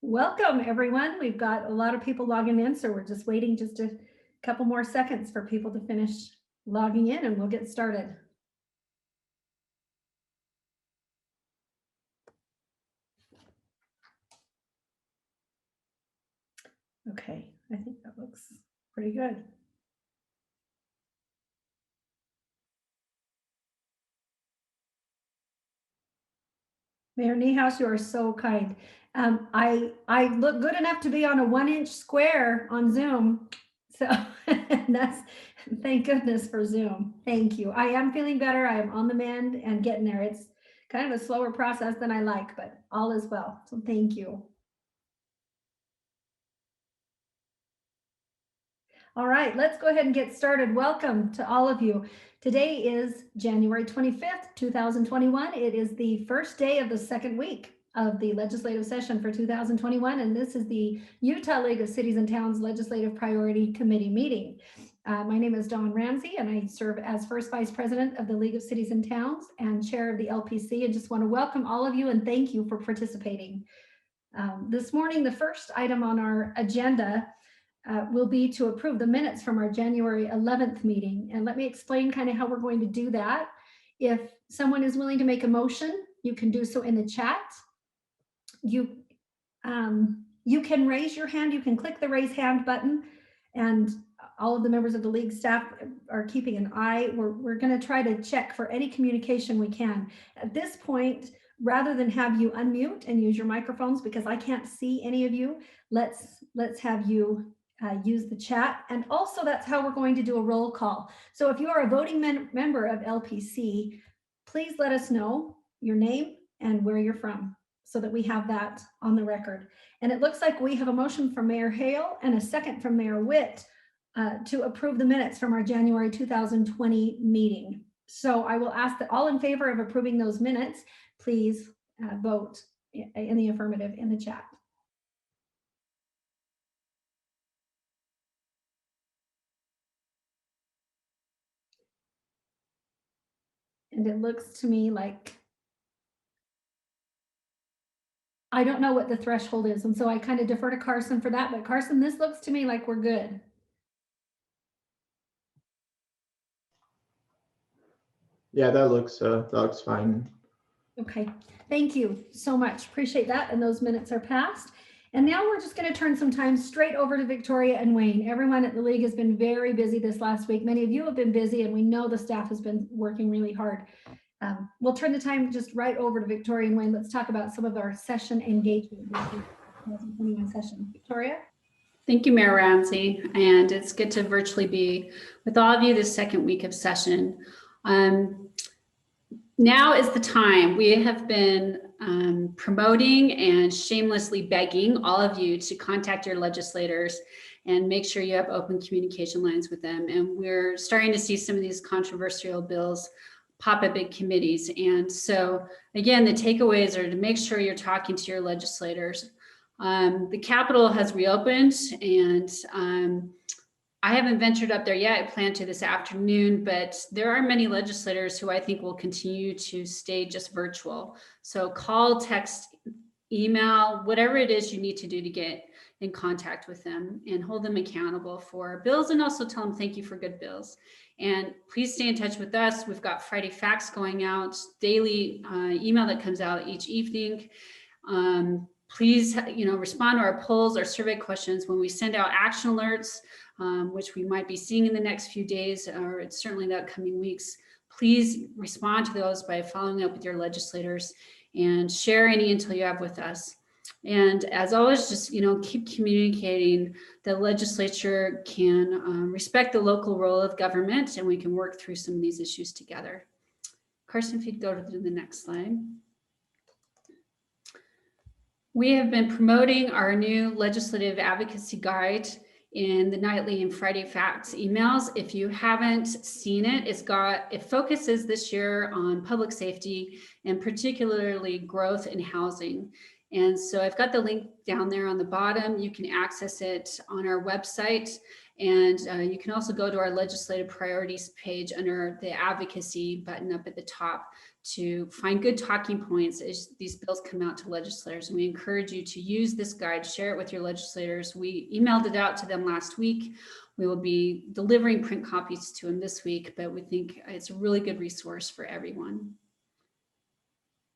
Welcome, everyone. We've got a lot of people logging in, so we're just waiting just a couple more seconds for people to finish logging in and we'll get started. Okay, I think that looks pretty good. Mayor Niehaus, you are so kind. I look good enough to be on a 1-inch square on Zoom. So thank goodness for Zoom. Thank you. I am feeling better. I am on the mend and getting there. It's kind of a slower process than I like, but all is well. So thank you. All right, let's go ahead and get started. Welcome to all of you. Today is January 25th, 2021. It is the first day of the second week of the legislative session for 2021, and this is the Utah League of Cities and Towns Legislative Priority Committee meeting. My name is Dawn Ramsey, and I serve as first vice president of the League of Cities and Towns and chair of the LPC, and just want to welcome all of you and thank you for participating. This morning, the first item on our agenda will be to approve the minutes from our January 11th meeting. And let me explain kind of how we're going to do that. If someone is willing to make a motion, you can do so in the chat. You can raise your hand. You can click the raise hand button, and all of the members of the league staff are keeping an eye. We're going to try to check for any communication we can. At this point, rather than have you unmute and use your microphones, because I can't see any of you, let's have you use the chat. And also that's how we're going to do a roll call. So if you are a voting member of LPC, please let us know your name and where you're from so that we have that on the record. And it looks like we have a motion from Mayor Hale and a second from Mayor Witt to approve the minutes from our January 2020 meeting. So I will ask that all in favor of approving those minutes, please vote in the affirmative in the chat. And it looks to me like, I don't know what the threshold is. And so I kind of defer to Carson for that. But Carson, this looks to me like we're good. Yeah, that looks fine. Okay, thank you so much. Appreciate that. And those minutes are passed. And now we're just going to turn some time straight over to Victoria and Wayne. Everyone at the league has been very busy this last week. Many of you have been busy, and we know the staff has been working really hard. We'll turn the time just right over to Victoria and Wayne. Let's talk about some of our session engagement. 2021 session. Victoria? Thank you, Mayor Ramsey, and it's good to virtually be with all of you this second week of session. Now is the time. We have been promoting and shamelessly begging all of you to contact your legislators and make sure you have open communication lines with them. And we're starting to see some of these controversial bills pop up in committees. And so again, the takeaways are to make sure you're talking to your legislators. The Capitol has reopened, and I haven't ventured up there yet. I plan to this afternoon, but there are many legislators who I think will continue to stay just virtual. So call, text, email, whatever it is you need to do to get in contact with them and hold them accountable for bills, and also tell them thank you for good bills. And please stay in touch with us. We've got Friday Facts going out, daily email that comes out each evening. Please, respond to our polls, our survey questions when we send out action alerts, which we might be seeing in the next few days, or it's certainly the upcoming weeks. Please respond to those by following up with your legislators and share any intel you have with us. And as always, just keep communicating. The legislature can respect the local role of government, and we can work through some of these issues together. Carson, if you'd go to the next slide. We have been promoting our new legislative advocacy guide in the nightly and Friday Facts emails. If you haven't seen it, it focuses this year on public safety and particularly growth in housing. And so I've got the link down there on the bottom. You can access it on our website. And you can also go to our legislative priorities page under the advocacy button up at the top to find good talking points as these bills come out to legislators. And we encourage you to use this guide, share it with your legislators. We emailed it out to them last week. We will be delivering print copies to them this week, but we think it's a really good resource for everyone.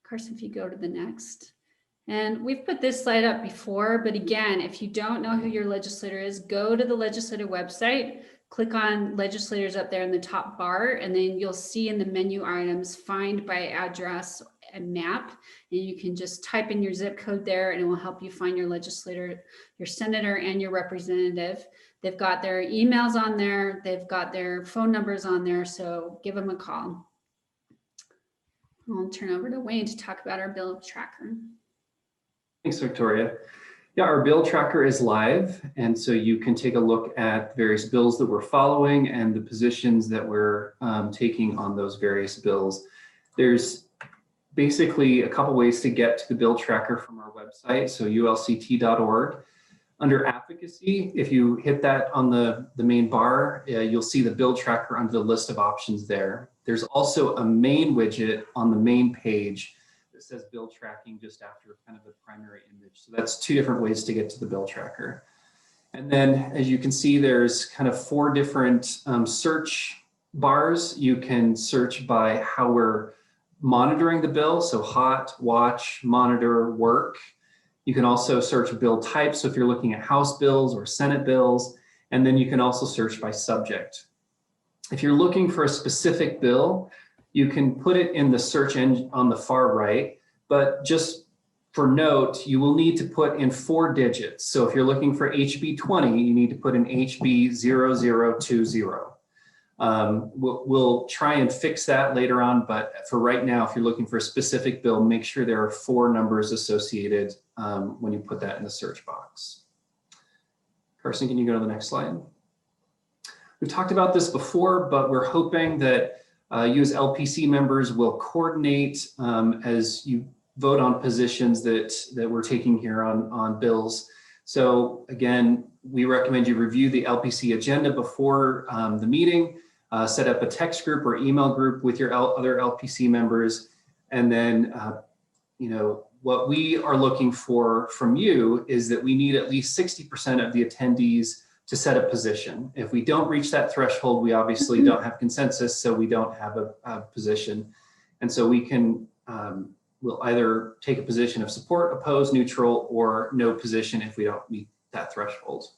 Carson, if you go to the next. And we've put this slide up before, but again, if you don't know who your legislator is, go to the legislative website, click on legislators up there in the top bar, and then you'll see in the menu items, find by address and map. And you can just type in your zip code there and it will help you find your legislator, your senator and your representative. They've got their emails on there. They've got their phone numbers on there. So give them a call. I'll turn over to Wayne to talk about our bill tracker. Thanks, Victoria. Yeah, our bill tracker is live, and so you can take a look at various bills that we're following and the positions that we're taking on those various bills. There's basically a couple ways to get to the bill tracker from our website, so ulct.org. Under advocacy, if you hit that on the main bar, you'll see the bill tracker under the list of options there. There's also a main widget on the main page that says bill tracking just after kind of the primary image. So that's two different ways to get to the bill tracker. And then as you can see, there's kind of 4 different search bars. You can search by how we're monitoring the bill. So hot, watch, monitor, work. You can also search bill type. So if you're looking at House bills or Senate bills, and then you can also search by subject. If you're looking for a specific bill, you can put it in the search engine on the far right, but just for note, you will need to put in 4 digits. So if you're looking for HB 20, you need to put in HB 0020. We'll try and fix that later on, but for right now, if you're looking for a specific bill, make sure there are 4 numbers associated when you put that in the search box. Carson, can you go to the next slide? We've talked about this before, but we're hoping that you as LPC members will coordinate as you vote on positions that we're taking here on bills. So again, we recommend you review the LPC agenda before the meeting, set up a text group or email group with your other LPC members. And then, what we are looking for from you is that we need at least 60% of the attendees to set a position. If we don't reach that threshold, we obviously don't have consensus, so we don't have a position. And so we can, we'll either take a position of support, oppose, neutral, or no position if we don't meet that threshold.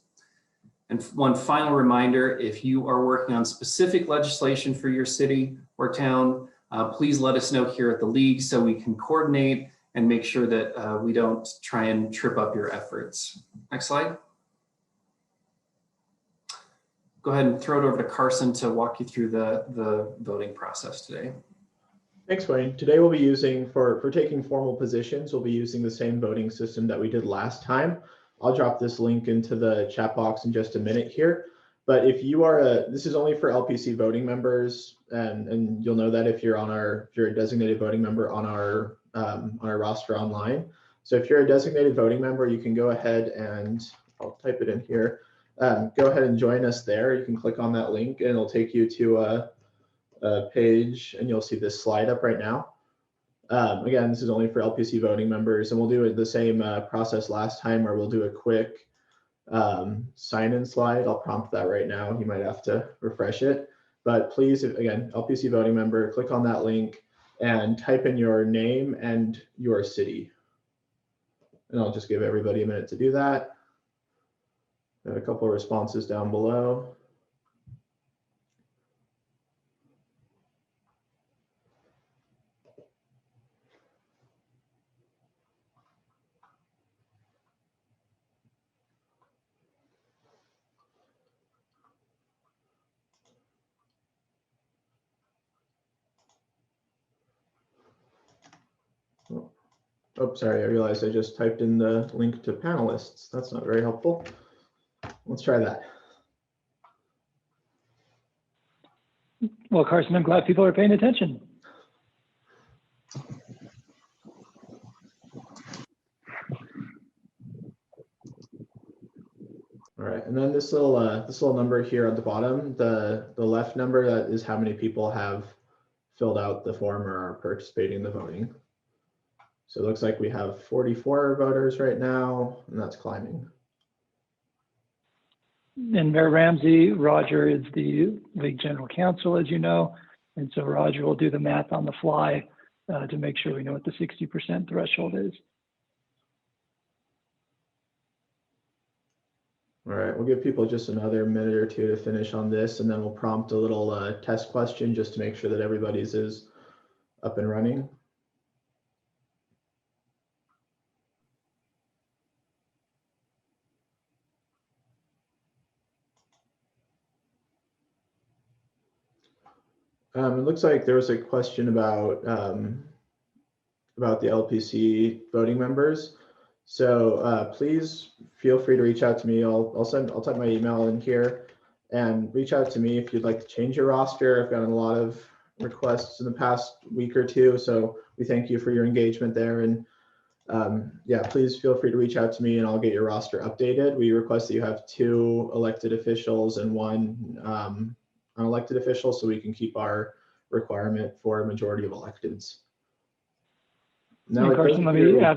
And one final reminder, if you are working on specific legislation for your city or town, please let us know here at the League so we can coordinate and make sure that we don't try and trip up your efforts. Next slide. Go ahead and throw it over to Carson to walk you through the voting process today. Thanks, Wayne. Today we'll be using, for taking formal positions, we'll be using the same voting system that we did last time. I'll drop this link into the chat box in just a minute here. But if you are this is only for LPC voting members, and you'll know that if you're a designated voting member on our roster online. So if you're a designated voting member, you can go ahead and I'll type it in here. Go ahead and join us there. You can click on that link and it'll take you to a page and you'll see this slide up right now. Again, this is only for LPC voting members, and we'll do the same process last time where we'll do a quick sign-in slide. I'll prompt that right now. You might have to refresh it. But please, again, LPC voting member, click on that link and type in your name and your city. And I'll just give everybody a minute to do that. Got a couple of responses down below. Oh, sorry, I realized I just typed in the link to panelists. That's not very helpful. Let's try that. Well, Carson, I'm glad people are paying attention. All right, and then this little number here at the bottom, the left number, that is how many people have filled out the form or are participating in the voting. So it looks like we have 44 voters right now, and that's climbing. And Mayor Ramsey, Roger is the league general counsel, as you know. And so Roger will do the math on the fly to make sure we know what the 60% threshold is. All right, we'll give people just another minute or two to finish on this, and then we'll prompt a little test question just to make sure that everybody's is up and running. It looks like there was a question about the LPC voting members. So please feel free to reach out to me. I'll type my email in here and reach out to me if you'd like to change your roster. I've gotten a lot of requests in the past week or two, so we thank you for your engagement there. And yeah, please feel free to reach out to me and I'll get your roster updated. We request that you have 2 elected officials and 1 unelected official, so we can keep our requirement for a majority of electeds. Now, And Carson, let me add,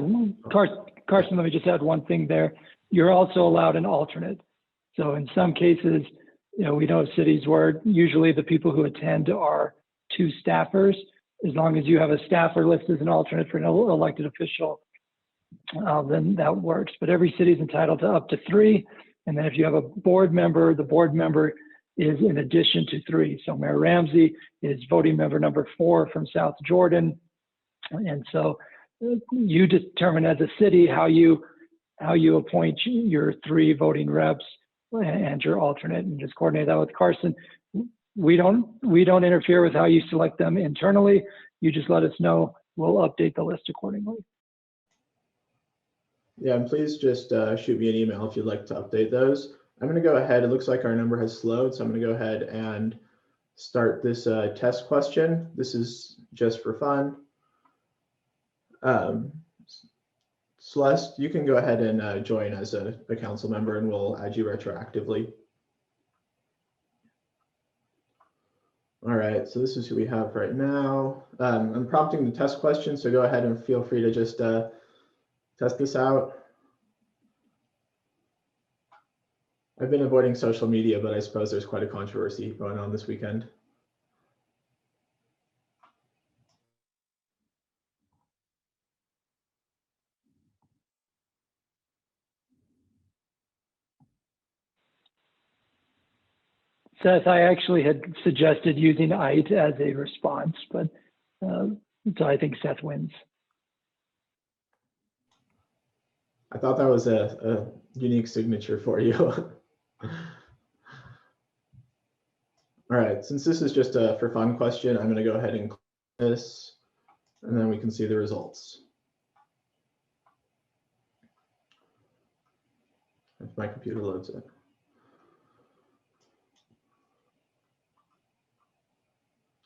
Carson, let me just add one thing there. You're also allowed an alternate. So in some cases, you know, we know of cities where usually the people who attend are 2 staffers. As long as you have a staffer listed as an alternate for an elected official, then that works. But every city is entitled to up to 3. And then if you have a board member, the board member is in addition to 3. So Mayor Ramsey is voting member number 4 from South Jordan. And so you determine as a city how you appoint your 3 voting reps and your alternate, and just coordinate that with Carson. We don't interfere with how you select them internally. You just let us know. We'll update the list accordingly. Yeah, and please just shoot me an email if you'd like to update those. I'm going to go ahead. It looks like our number has slowed, so I'm going to go ahead and start this test question. This is just for fun. Celeste, you can go ahead and join as a council member, and we'll add you retroactively. All right, so this is who we have right now. I'm prompting the test question, so go ahead and feel free to just test this out. I've been avoiding social media, but I suppose there's quite a controversy going on this weekend. Seth, I actually had suggested using IT as a response, but so I think Seth wins. I thought that was a unique signature for you. All right, since this is just a for fun question, I'm going to go ahead and click this, and then we can see the results. If my computer loads it.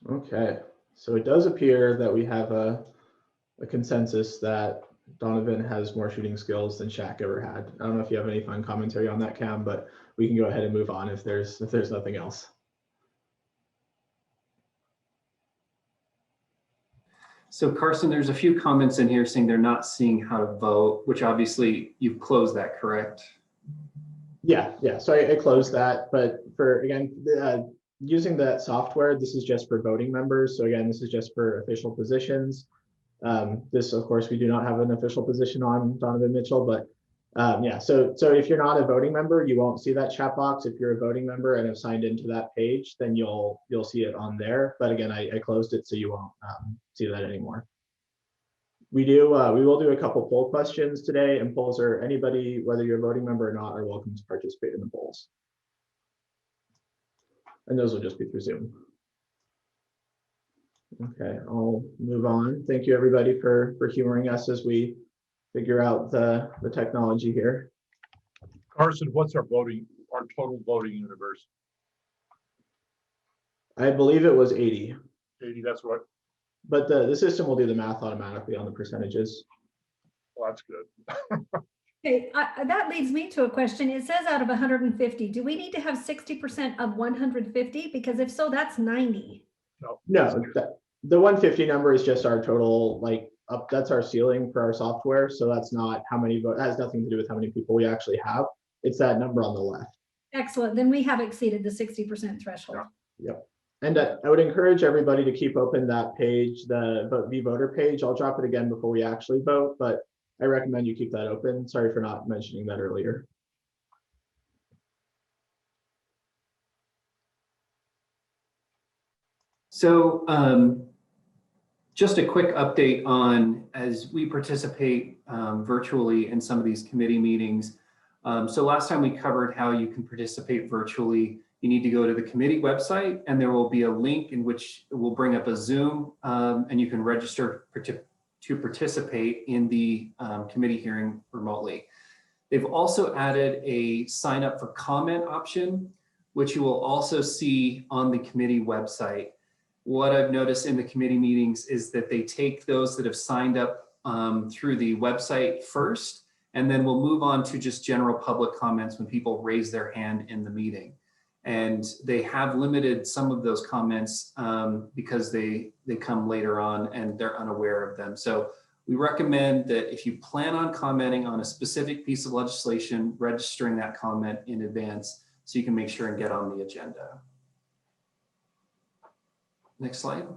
Okay, so it does appear that we have a consensus that Donovan has more shooting skills than Shaq ever had. I don't know if you have any fun commentary on that, Cam, but we can go ahead and move on if there's nothing else. So Carson, there's a few comments in here saying they're not seeing how to vote, which obviously you've closed that, correct? Yeah. So I closed that, but for, again, using that software, this is just for voting members. So again, this is just for official positions. This, of course, we do not have an official position on Donovan Mitchell, but yeah, so if you're not a voting member, you won't see that chat box. If you're a voting member and have signed into that page, then you'll see it on there. But again, I closed it so you won't see that anymore. We will do a couple poll questions today, and polls are anybody, whether you're a voting member or not, are welcome to participate in the polls. And those will just be through Zoom. Okay, I'll move on. Thank you everybody for humoring us as we figure out the technology here. Carson, what's our total voting universe? I believe it was 80. 80, that's what, But the system will do the math automatically on the percentages. well, that's good. Okay, that leads me to a question. It says out of 150, do we need to have 60% of 150? Because if so, that's 90. No, the 150 number is just our total, like, that's our ceiling for our software. So that's not how many vote, that has nothing to do with how many people we actually have. It's that number on the left. Excellent. Then we have exceeded the 60% threshold. Yep. And I would encourage everybody to keep open that page, the voter page. I'll drop it again before we actually vote, but I recommend you keep that open. Sorry for not mentioning that earlier. So just a quick update on as we participate virtually in some of these committee meetings. So last time we covered how you can participate virtually. You need to go to the committee website and there will be a link in which it will bring up a Zoom and you can register to participate in the committee hearing remotely. They've also added a sign up for comment option, which you will also see on the committee website. What I've noticed in the committee meetings is that they take those that have signed up through the website first, and then we'll move on to just general public comments when people raise their hand in the meeting. And they have limited some of those comments because they come later on and they're unaware of them. So we recommend that if you plan on commenting on a specific piece of legislation, registering that comment in advance so you can make sure and get on the agenda. Next slide.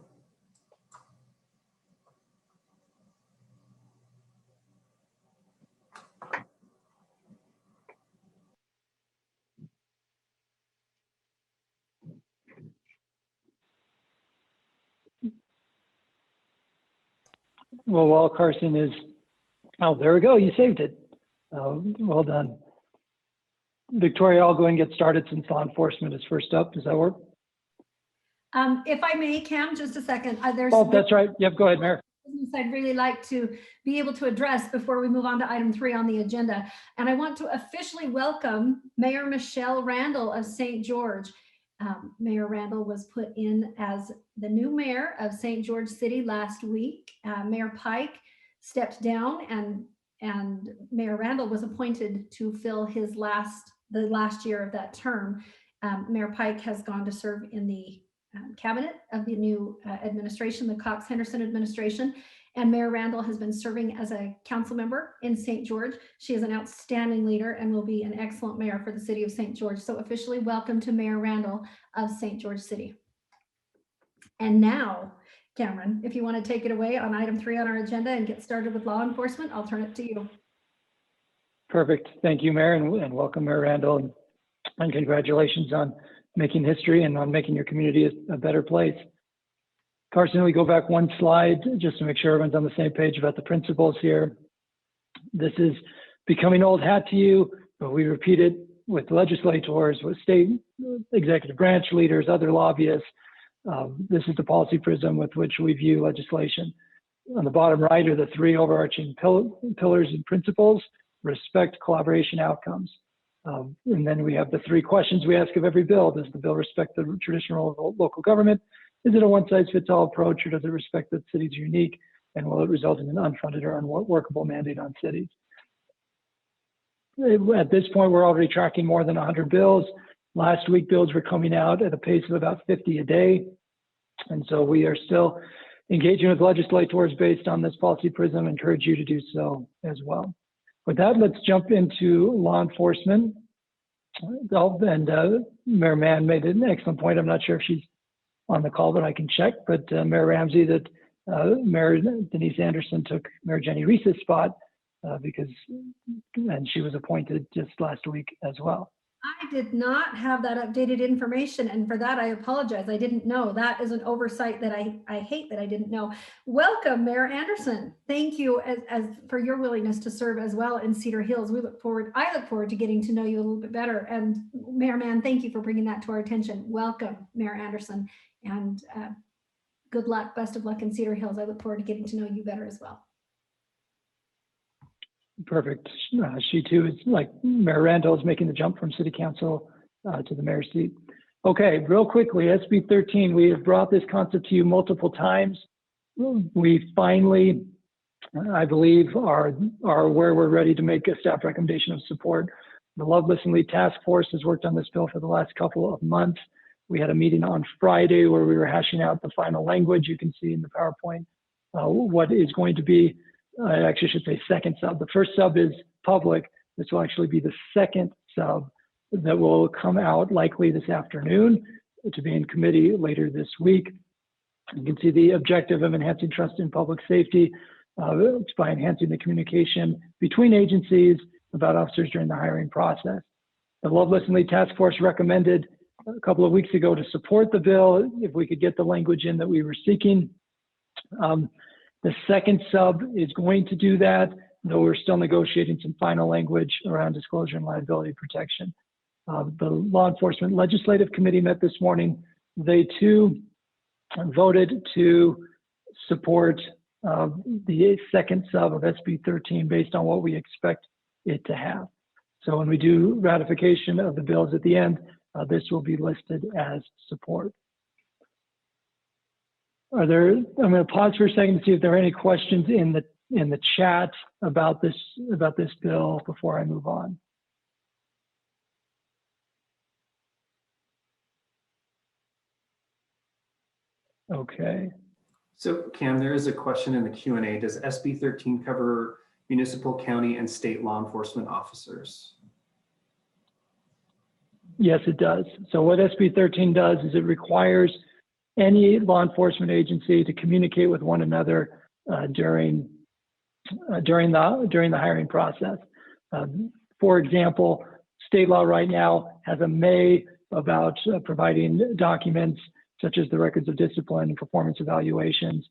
Well, while Carson is, oh, there we go. You saved it. Well done. Victoria, I'll go and get started since law enforcement is first up. Does that work? If I may, Cam, just a second. There's Oh, that's right. Yep, go ahead, Mayor. I'd really like to be able to address before we move on to item 3 on the agenda. And I want to officially welcome Mayor Michelle Randall of St. George. Mayor Randall was put in as the new mayor of St. George City last week. Mayor Pike stepped down and Mayor Randall was appointed to fill his the last year of that term. Mayor Pike has gone to serve in the cabinet of the new administration, the Cox-Henderson administration, and Mayor Randall has been serving as a council member in St. George. She is an outstanding leader and will be an excellent mayor for the city of St. George. So officially welcome to Mayor Randall of St. George City. And now, Cameron, if you want to take it away on item 3 on our agenda and get started with law enforcement, I'll turn it to you. Perfect. Thank you, Mayor, and welcome, Mayor Randall, and congratulations on making history and on making your community a better place. Carson, we go back one slide just to make sure everyone's on the same page about the principles here. This is becoming old hat to you, but we repeat it with legislators, with state executive branch leaders, other lobbyists. This is the policy prism with which we view legislation. On the bottom right are the 3 overarching pillars and principles: respect, collaboration, outcomes. And then we have the 3 questions we ask of every bill. Does the bill respect the traditional role of local government? Is it a one-size-fits-all approach, or does it respect that cities are unique? And will it result in an unfunded or unworkable mandate on cities? At this point, we're already tracking more than 100 bills. Last week, bills were coming out at a pace of about 50 a day. And so we are still engaging with legislators based on this policy prism. Encourage you to do so as well. With that, let's jump into law enforcement. And Mayor Mann made an excellent point. I'm not sure if she's on the call, but I can check. But Mayor Ramsey, that Mayor Denise Anderson took Mayor Jenny Reese's spot and she was appointed just last week as well. I did not have that updated information, and for that I apologize. I didn't know. That is an oversight that I hate that I didn't know. Welcome, Mayor Anderson. Thank you as for your willingness to serve as well in Cedar Hills. I look forward to getting to know you a little bit better. And Mayor Mann, thank you for bringing that to our attention. Welcome, Mayor Anderson, and good luck, best of luck in Cedar Hills. I look forward to getting to know you better as well. Perfect. She too is, like Mayor Randall, is making the jump from city council to the mayor's seat. Okay, real quickly, SB 13, we have brought this concept to you multiple times. We finally I believe are where we're ready to make a staff recommendation of support. The Love, Listen, Lead Task Force has worked on this bill for the last couple of months. We had a meeting on Friday where we were hashing out the final language. You can see in the PowerPoint what is going to be, I actually should say second sub. The first sub is public. This will actually be the second sub that will come out likely this afternoon to be in committee later this week. You can see the objective of enhancing trust in public safety by enhancing the communication between agencies about officers during the hiring process. The Love, Listen, Lead Task Force recommended a couple of weeks ago to support the bill if we could get the language in that we were seeking. The second sub is going to do that, though we're still negotiating some final language around disclosure and liability protection. The Law Enforcement Legislative Committee met this morning. They too voted to support the second sub of SB 13 based on what we expect it to have. So when we do ratification of the bills at the end, this will be listed as support. I'm going to pause for a second to see if there are any questions in the chat about this bill before I move on. Okay. So Cam, there is a question in the Q&A. Does SB 13 cover municipal, county, and state law enforcement officers? Yes, it does. So what SB 13 does is it requires any law enforcement agency to communicate with one another during the hiring process. For example, state law right now has a may about providing documents such as the records of discipline and performance evaluations.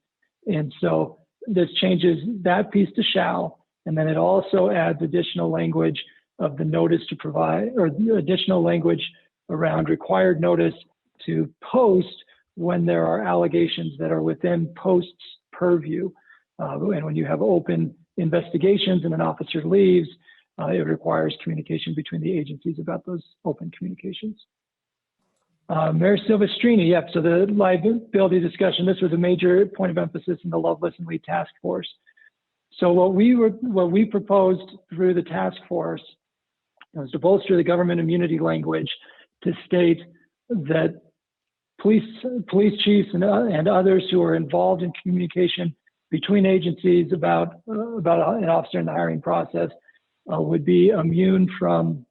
And so this changes that piece to shall, and then it also adds additional language of the notice to provide, or additional language around required notice to post when there are allegations that are within post's purview. And when you have open investigations and an officer leaves, it requires communication between the agencies about those open communications. Mayor Silvestrini, yep, so the liability discussion, this was a major point of emphasis in the Love, Listen, Lead Task Force. So what we proposed through the task force was to bolster the government immunity language to state that police chiefs and others who are involved in communication between agencies about an officer in the hiring process would be immune from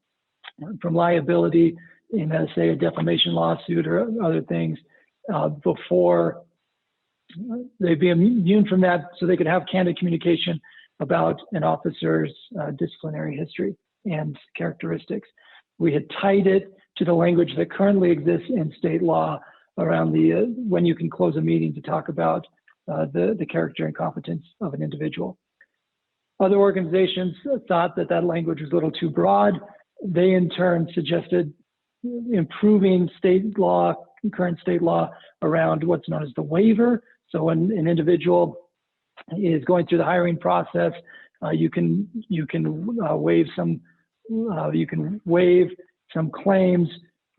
liability in, say, a defamation lawsuit or other things before they'd be immune from that, so they could have candid communication about an officer's disciplinary history and characteristics. We had tied it to the language that currently exists in state law around the when you can close a meeting to talk about the character and competence of an individual. Other organizations thought that language was a little too broad. They in turn suggested improving state law, current state law around what's known as the waiver. So when an individual is going through the hiring process, you can waive some claims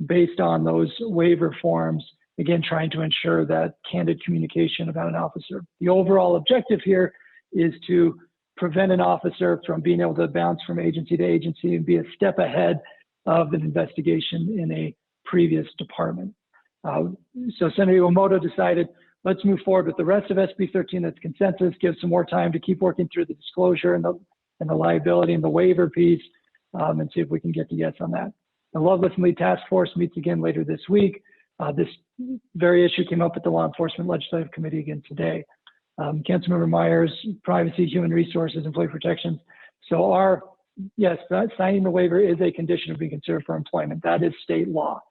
based on those waiver forms. Again, trying to ensure that candid communication about an officer. The overall objective here is to prevent an officer from being able to bounce from agency to agency and be a step ahead of an investigation in a previous department. So Senator Iwamoto decided, let's move forward with the rest of SB 13 that's consensus, give some more time to keep working through the disclosure and the liability and the waiver piece, and see if we can get to yes on that. The Love, Listen, Lead Task Force meets again later this week. This very issue came up at the Law Enforcement Legislative Committee again today. Councilmember Myers, privacy, human resources, employee protections. So yes, signing the waiver is a condition of being considered for employment. That is state law.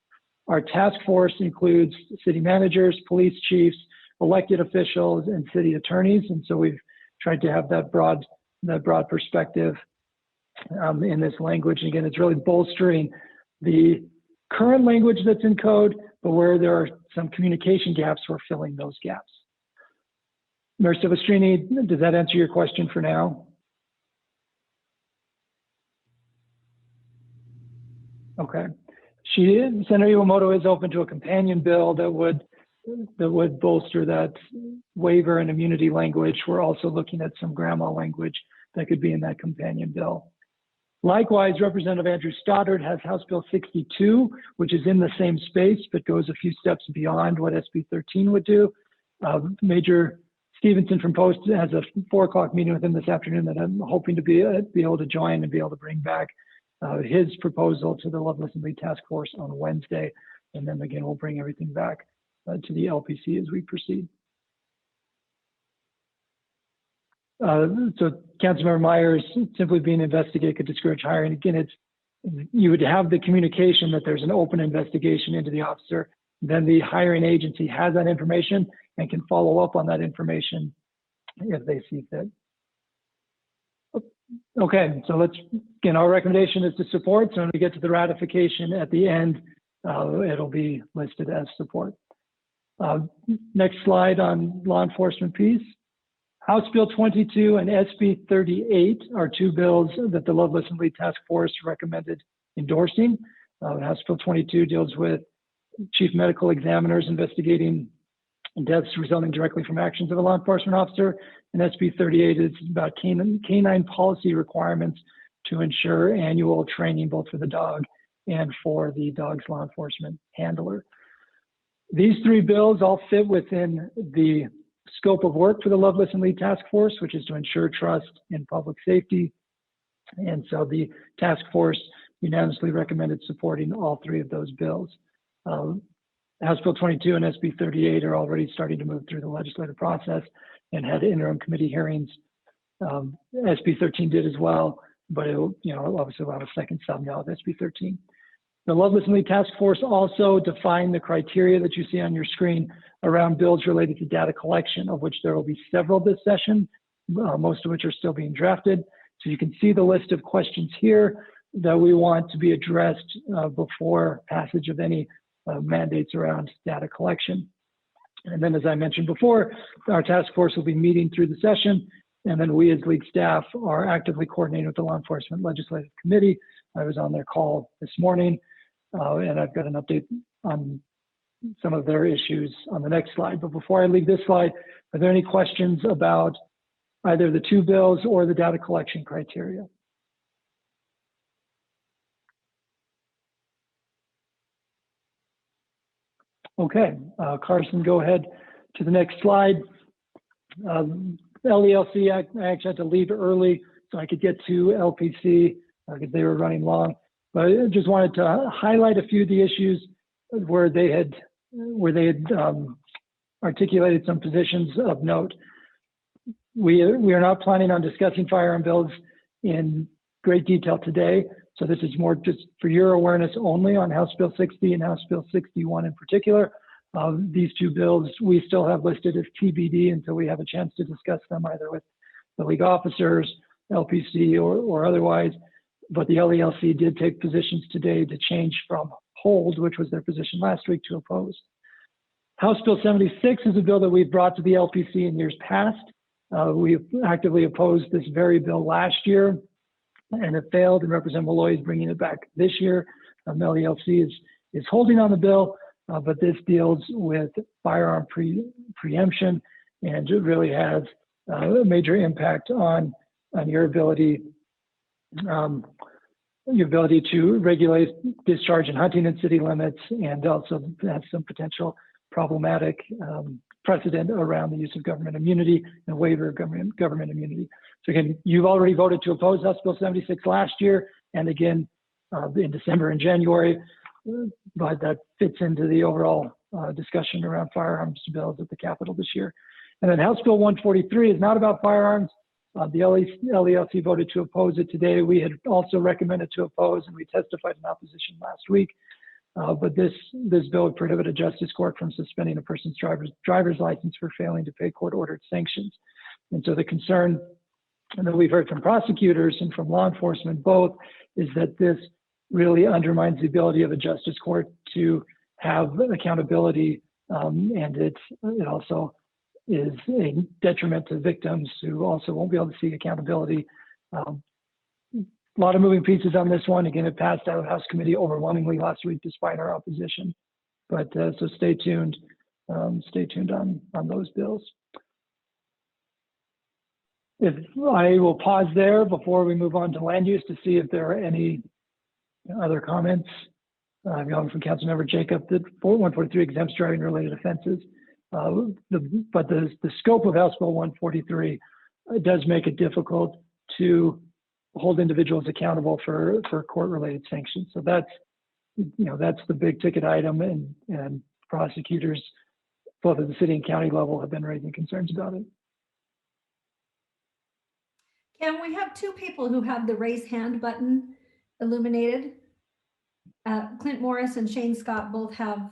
Our task force includes city managers, police chiefs, elected officials, and city attorneys. And so we've tried to have that broad perspective in this language. And again, it's really bolstering the current language that's in code, but where there are some communication gaps, we're filling those gaps. Mayor Silvestrini, does that answer your question for now? Okay. Senator Iwamoto is open to a companion bill that would that would bolster that waiver and immunity language. We're also looking at some grandma language that could be in that companion bill. Likewise, Representative Andrew Stoddard has House Bill 62, which is in the same space, but goes a few steps beyond what SB 13 would do. Major Stevenson from Post has a 4 o'clock meeting with him this afternoon that I'm hoping to be able to join and be able to bring back his proposal to the Loveless and Lee Task Force on Wednesday. And then again, we'll bring everything back to the LPC as we proceed. So Councilmember Myers, simply being investigated could discourage hiring. Again, you would have the communication that there's an open investigation into the officer. Then the hiring agency has that information and can follow up on that information if they see fit. Okay, so again, our recommendation is to support. So when we get to the ratification at the end, it'll be listed as support. Next slide on law enforcement piece. House Bill 22 and SB 38 are 2 bills that the Loveless and Lee Task Force recommended endorsing. House Bill 22 deals with chief medical examiners investigating deaths resulting directly from actions of a law enforcement officer, and SB 38 is about canine policy requirements to ensure annual training both for the dog and for the dog's law enforcement handler. These 3 bills all fit within the scope of work for the Loveless and Lee Task Force, which is to ensure trust in public safety. And so the task force unanimously recommended supporting all 3 of those bills. House Bill 22 and SB 38 are already starting to move through the legislative process and had interim committee hearings. SB 13 did as well, but it will, obviously we'll have a second sub now with SB 13. The Loveless and Lee Task Force also defined the criteria that you see on your screen around bills related to data collection, of which there will be several this session, most of which are still being drafted. So you can see the list of questions here that we want to be addressed before passage of any mandates around data collection. And then, as I mentioned before, our task force will be meeting through the session, and then we as league staff are actively coordinating with the Law Enforcement Legislative Committee. I was on their call this morning, and I've got an update on some of their issues on the next slide. But before I leave this slide, are there any questions about either the 2 bills or the data collection criteria? Okay, Carson, go ahead to the next slide. LELC, I actually had to leave early so I could get to LPC because they were running long. But I just wanted to highlight a few of the issues where they had articulated some positions of note. We are not planning on discussing firearm bills in great detail today. So this is more just for your awareness only on House Bill 60 and House Bill 61 in particular. These 2 bills we still have listed as TBD until we have a chance to discuss them either with the league officers, LPC, or otherwise. But the LELC did take positions today to change from hold, which was their position last week, to oppose. House Bill 76 is a bill that we've brought to the LPC in years past. We actively opposed this very bill last year, and it failed, and Representative Malloy is bringing it back this year. LELC is holding on the bill, but this deals with firearm preemption, and it really has a major impact on your ability to regulate discharge and hunting in city limits, and also has some potential problematic precedent around the use of government immunity and waiver of government immunity. So again, you've already voted to oppose House Bill 76 last year, and again in December and January, but that fits into the overall discussion around firearms bills at the Capitol this year. And then House Bill 143 is not about firearms. The LELC voted to oppose it today. We had also recommended to oppose, and we testified in opposition last week. But this bill would prohibit a justice court from suspending a person's driver's license for failing to pay court-ordered sanctions. And so the concern that we've heard from prosecutors and from law enforcement both is that this really undermines the ability of a justice court to have accountability, and it also is a detriment to victims who also won't be able to see accountability. A lot of moving pieces on this one. Again, it passed out of House Committee overwhelmingly last week despite our opposition. But so stay tuned stay tuned on those bills. If I will pause there before we move on to land use to see if there are any other comments. Going from Councilmember Jacob, that 143 exempts driving related offenses. But the scope of House Bill 143 does make it difficult to hold individuals accountable for court-related sanctions. So that's the big ticket item, and prosecutors, both at the city and county level, have been raising concerns about it. Can we have two people who have the raise hand button illuminated? Clint Morris and Shane Scott both have,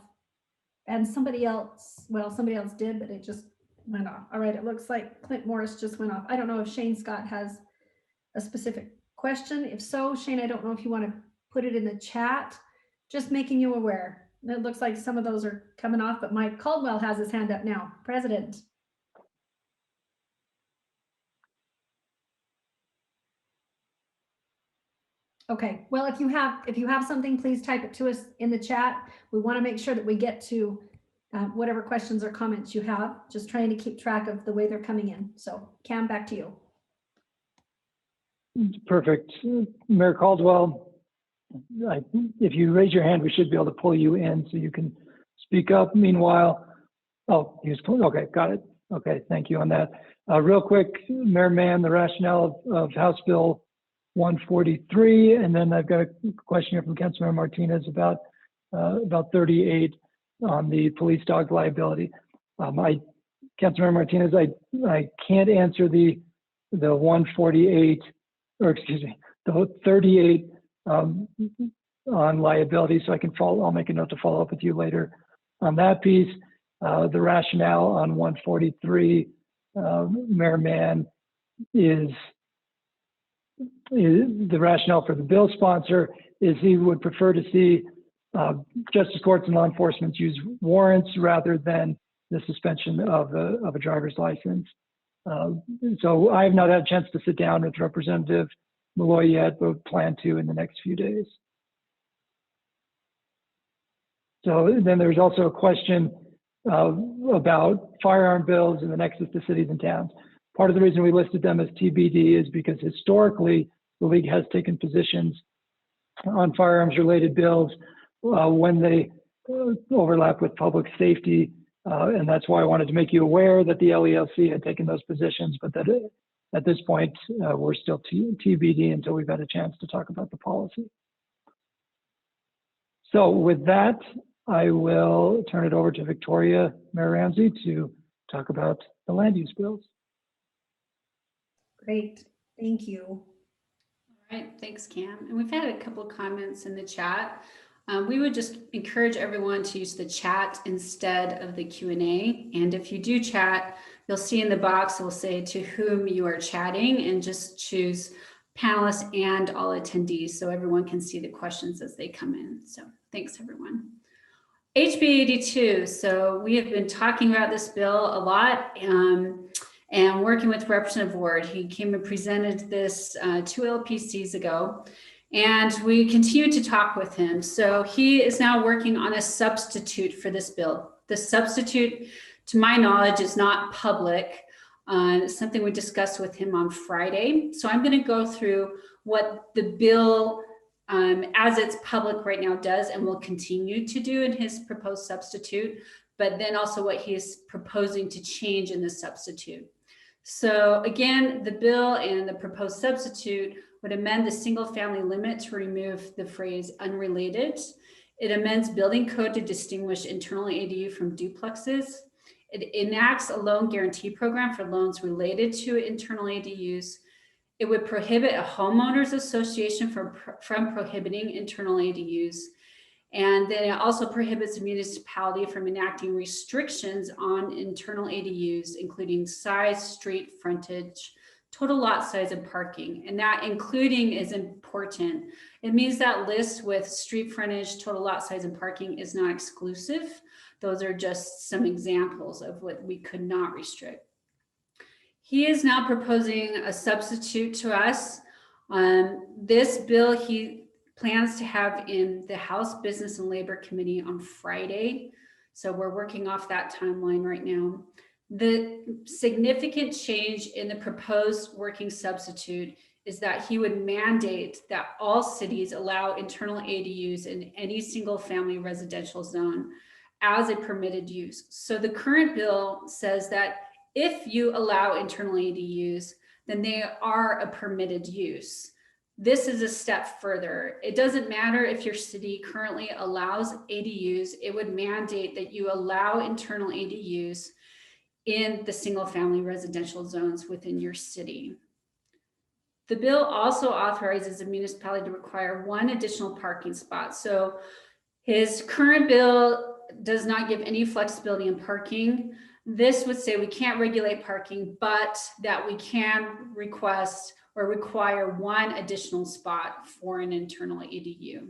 and somebody else did, but it just went off. All right, it looks like Clint Morris just went off. I don't know if Shane Scott has a specific question. If so, Shane, I don't know if you want to put it in the chat, just making you aware. It looks like some of those are coming off, but Mike Caldwell has his hand up now. President. Okay, well, if you have something, please type it to us in the chat. We want to make sure that we get to whatever questions or comments you have, just trying to keep track of the way they're coming in. So Cam, back to you. Perfect. Mayor Caldwell, if you raise your hand, we should be able to pull you in so you can speak up. Meanwhile, oh, he was pulled. Okay, got it. Okay, thank you on that. Real quick, Mayor Mann, the rationale of House Bill 143, and then I've got a question here from Councilmember Martinez about 38 on the police dog liability. Councilmember Martinez, I can't answer the 148, or excuse me, the 38 on liability, so I'll make a note to follow up with you later on that piece. The rationale on 143, Mayor Mann, is the rationale for the bill sponsor is he would prefer to see justice courts and law enforcement use warrants rather than the suspension of a driver's license. So I have not had a chance to sit down with Representative Malloy yet, but plan to in the next few days. So then there's also a question about firearm bills and the nexus to cities and towns. Part of the reason we listed them as TBD is because historically the league has taken positions on firearms related bills when they overlap with public safety. And that's why I wanted to make you aware that the LELC had taken those positions, but that at this point, we're still TBD until we've had a chance to talk about the policy. So with that, I will turn it over to Victoria Mayor Ramsey to talk about the land use bills. Great, thank you. All right, thanks, Cam. And we've had a couple of comments in the chat. We would just encourage everyone to use the chat instead of the Q&A. And if you do chat, you'll see in the box, it will say to whom you are chatting, and just choose panelists and all attendees so everyone can see the questions as they come in. So thanks, everyone. HB 82. So we have been talking about this bill a lot and working with Representative Ward. He came and presented this 2 LPCs ago. And we continue to talk with him. So he is now working on a substitute for this bill. The substitute, to my knowledge, is not public. It's something we discussed with him on Friday. So I'm going to go through what the bill, as it's public right now, does and will continue to do in his proposed substitute, but then also what he is proposing to change in the substitute. So again, the bill and the proposed substitute would amend the single family limit to remove the phrase unrelated. It amends building code to distinguish internal ADU from duplexes. It enacts a loan guarantee program for loans related to internal ADUs. It would prohibit a homeowners association from prohibiting internal ADUs. And then it also prohibits a municipality from enacting restrictions on internal ADUs, including size, street frontage, total lot size, and parking. And that including is important. It means that list with street frontage, total lot size, and parking is not exclusive. Those are just some examples of what we could not restrict. He is now proposing a substitute to us. This bill he plans to have in the House Business and Labor Committee on Friday. So we're working off that timeline right now. The significant change in the proposed working substitute is that he would mandate that all cities allow internal ADUs in any single family residential zone as a permitted use. So the current bill says that if you allow internal ADUs, then they are a permitted use. This is a step further. It doesn't matter if your city currently allows ADUs, it would mandate that you allow internal ADUs in the single family residential zones within your city. The bill also authorizes a municipality to require one additional parking spot. So his current bill does not give any flexibility in parking. This would say we can't regulate parking, but that we can request or require one additional spot for an internal ADU.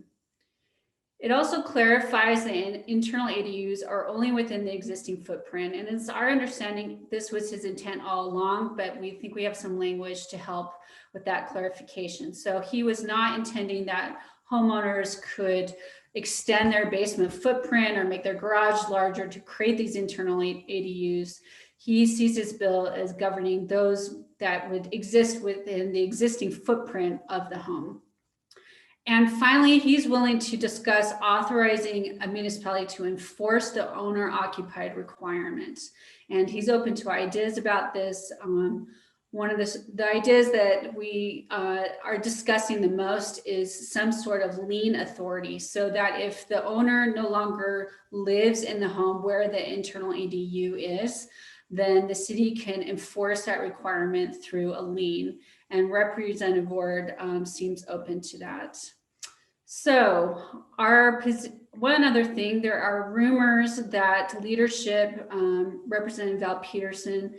It also clarifies that internal ADUs are only within the existing footprint. And it's our understanding this was his intent all along, but we think we have some language to help with that clarification. So he was not intending that homeowners could extend their basement footprint or make their garage larger to create these internal ADUs. He sees this bill as governing those that would exist within the existing footprint of the home. And finally, he's willing to discuss authorizing a municipality to enforce the owner-occupied requirements. And he's open to ideas about this. One of the ideas that we are discussing the most is some sort of lien authority, so that if the owner no longer lives in the home where the internal ADU is, then the city can enforce that requirement through a lien. And Representative Ward seems open to that. So one other thing, there are rumors that leadership, Representative Val Peterson,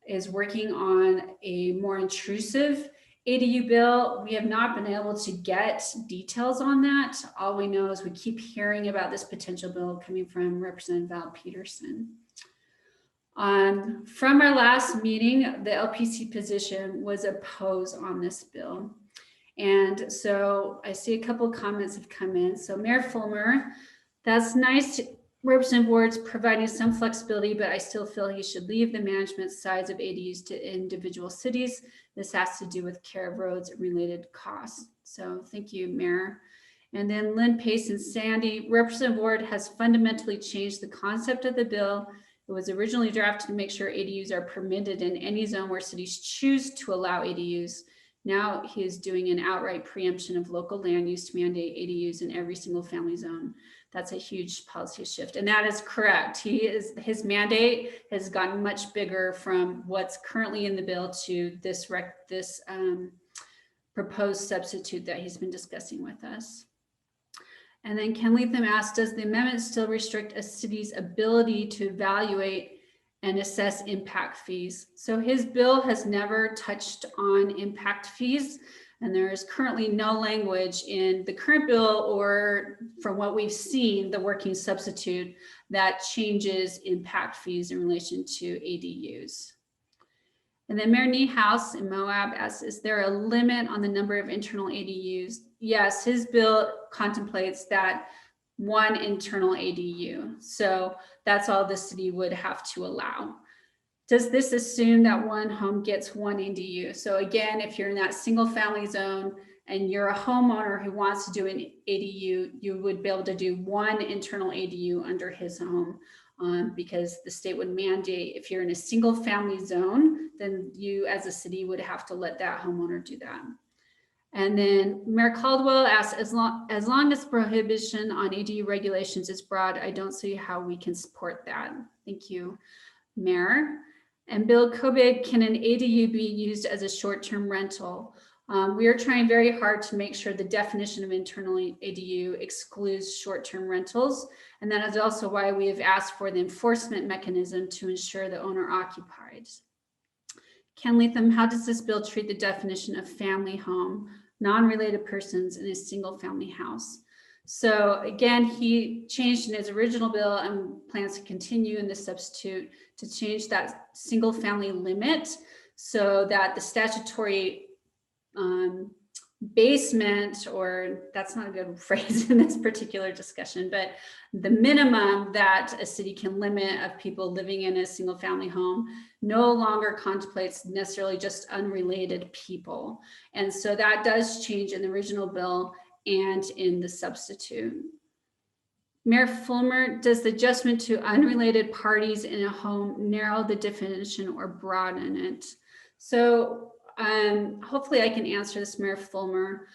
is working on a more intrusive ADU bill. We have not been able to get details on that. All we know is we keep hearing about this potential bill coming from Representative Val Peterson. From our last meeting, the LPC position was opposed on this bill. And so I see a couple of comments have come in. So Mayor Fulmer, that's nice. Representative Ward's providing some flexibility, but I still feel he should leave the management sides of ADUs to individual cities. This has to do with care of roads and related costs. So thank you, Mayor. And then Lynn Pace and Sandy, Representative Ward has fundamentally changed the concept of the bill. It was originally drafted to make sure ADUs are permitted in any zone where cities choose to allow ADUs. Now he is doing an outright preemption of local land use to mandate ADUs in every single family zone. That's a huge policy shift. And that is correct. His mandate has gotten much bigger from what's currently in the bill to this proposed substitute that he's been discussing with us. And then Ken Leatham asked, does the amendment still restrict a city's ability to evaluate and assess impact fees? So his bill has never touched on impact fees. And there is currently no language in the current bill or from what we've seen, the working substitute that changes impact fees in relation to ADUs. And then Mayor Niehaus in Moab asks, is there a limit on the number of internal ADUs? Yes, his bill contemplates that one internal ADU. So that's all the city would have to allow. Does this assume that one home gets one ADU? So again, if you're in that single family zone and you're a homeowner who wants to do an ADU, you would be able to do one internal ADU under his home because the state would mandate if you're in a single family zone, then you as a city would have to let that homeowner do that. And then Mayor Caldwell asks, as long as prohibition on ADU regulations is broad, I don't see how we can support that. Thank you, Mayor. And Bill Kobig, can an ADU be used as a short-term rental? We are trying very hard to make sure the definition of internal ADU excludes short-term rentals. And that is also why we have asked for the enforcement mechanism to ensure the owner occupied. Ken Leatham, how does this bill treat the definition of family home, non-related persons in a single family house? So again, he changed in his original bill and plans to continue in the substitute to change that single family limit so that the statutory basement, or that's not a good phrase in this particular discussion, but the minimum that a city can limit of people living in a single family home no longer contemplates necessarily just unrelated people. And so that does change in the original bill and in the substitute. Mayor Fulmer, does the adjustment to unrelated parties in a home narrow the definition or broaden it? So hopefully I can answer this, Mayor Fulmer.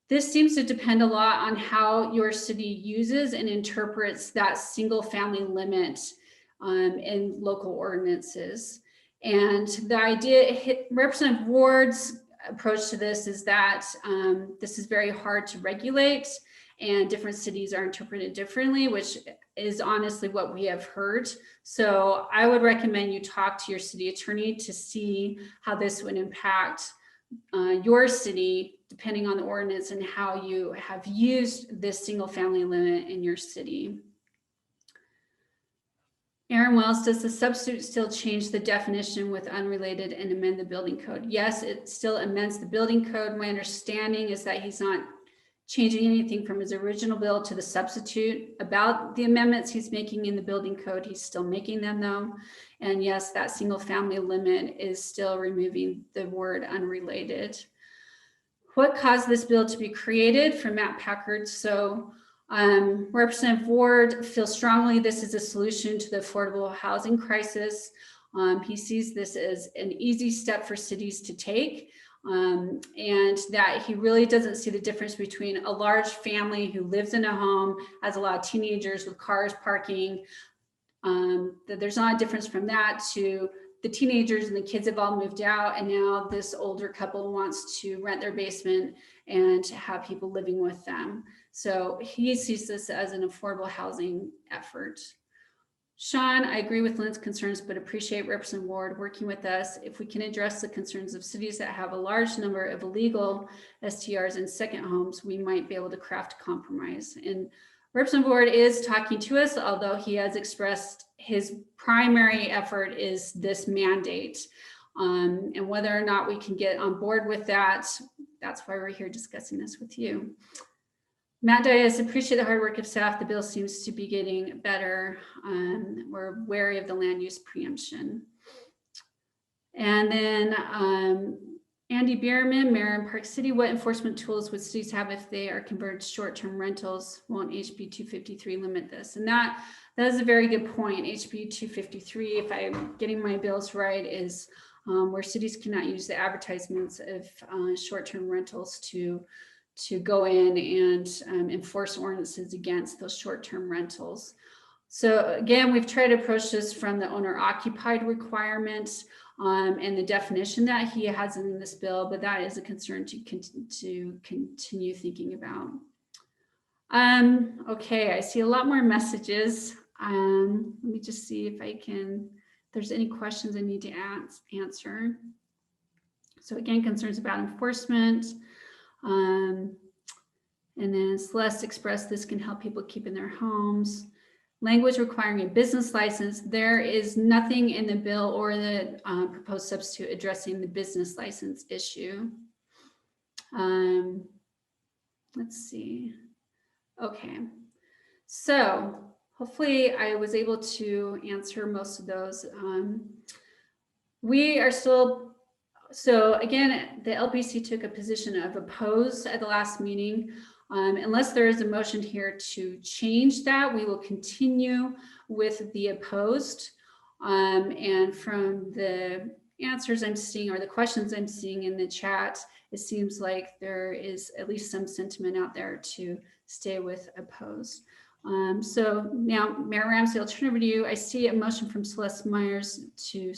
This seems to depend a lot on how your city uses and interprets that single family limit in local ordinances. And the idea, Representative Ward's approach to this is that this is very hard to regulate, and different cities are interpreted differently, which is honestly what we have heard. So I would recommend you talk to your city attorney to see how this would impact your city, depending on the ordinance and how you have used this single family limit in your city. Aaron Wells, does the substitute still change the definition with unrelated and amend the building code? Yes, it still amends the building code. My understanding is that he's not changing anything from his original bill to the substitute. About the amendments he's making in the building code, he's still making them though. And yes, that single family limit is still removing the word unrelated. What caused this bill to be created? From Matt Packard. So Representative Ward feels strongly this is a solution to the affordable housing crisis. He sees this as an easy step for cities to take. And that he really doesn't see the difference between a large family who lives in a home, has a lot of teenagers with cars parking, that there's not a difference from that to the teenagers and the kids have all moved out, and now this older couple wants to rent their basement and have people living with them. So he sees this as an affordable housing effort. Sean, I agree with Lynn's concerns, but appreciate Representative Ward working with us. If we can address the concerns of cities that have a large number of illegal STRs and second homes, we might be able to craft a compromise. And Representative Ward is talking to us, although he has expressed his primary effort is this mandate. And whether or not we can get on board with that, that's why we're here discussing this with you. Matt Diaz, appreciate the hard work of staff. The bill seems to be getting better. We're wary of the land use preemption. And then Andy Bierman, Mayor in Park City, what enforcement tools would cities have if they are converted to short-term rentals? Won't HB 253 limit this? And that is a very good point. HB 253, if I'm getting my bills right, is where cities cannot use the advertisements of short-term rentals to go in and enforce ordinances against those short-term rentals. So again, we've tried to approach this from the owner-occupied requirements and the definition that he has in this bill, but that is a concern to continue thinking about. Okay, I see a lot more messages. Let me just see if if there's any questions I need to answer. So again, concerns about enforcement. And then Celeste expressed this can help people keep in their homes. Language requiring a business license. There is nothing in the bill or the proposed substitute addressing the business license issue. Let's see. Okay, so hopefully I was able to answer most of those. We are still, so again, the LPC took a position of opposed at the last meeting. Unless there is a motion here to change that, we will continue with the opposed. And from the answers I'm seeing or the questions I'm seeing in the chat, it seems like there is at least some sentiment out there to stay with opposed. So now, Mayor Ramsey, I'll turn over to you. I see a motion from Celeste Myers to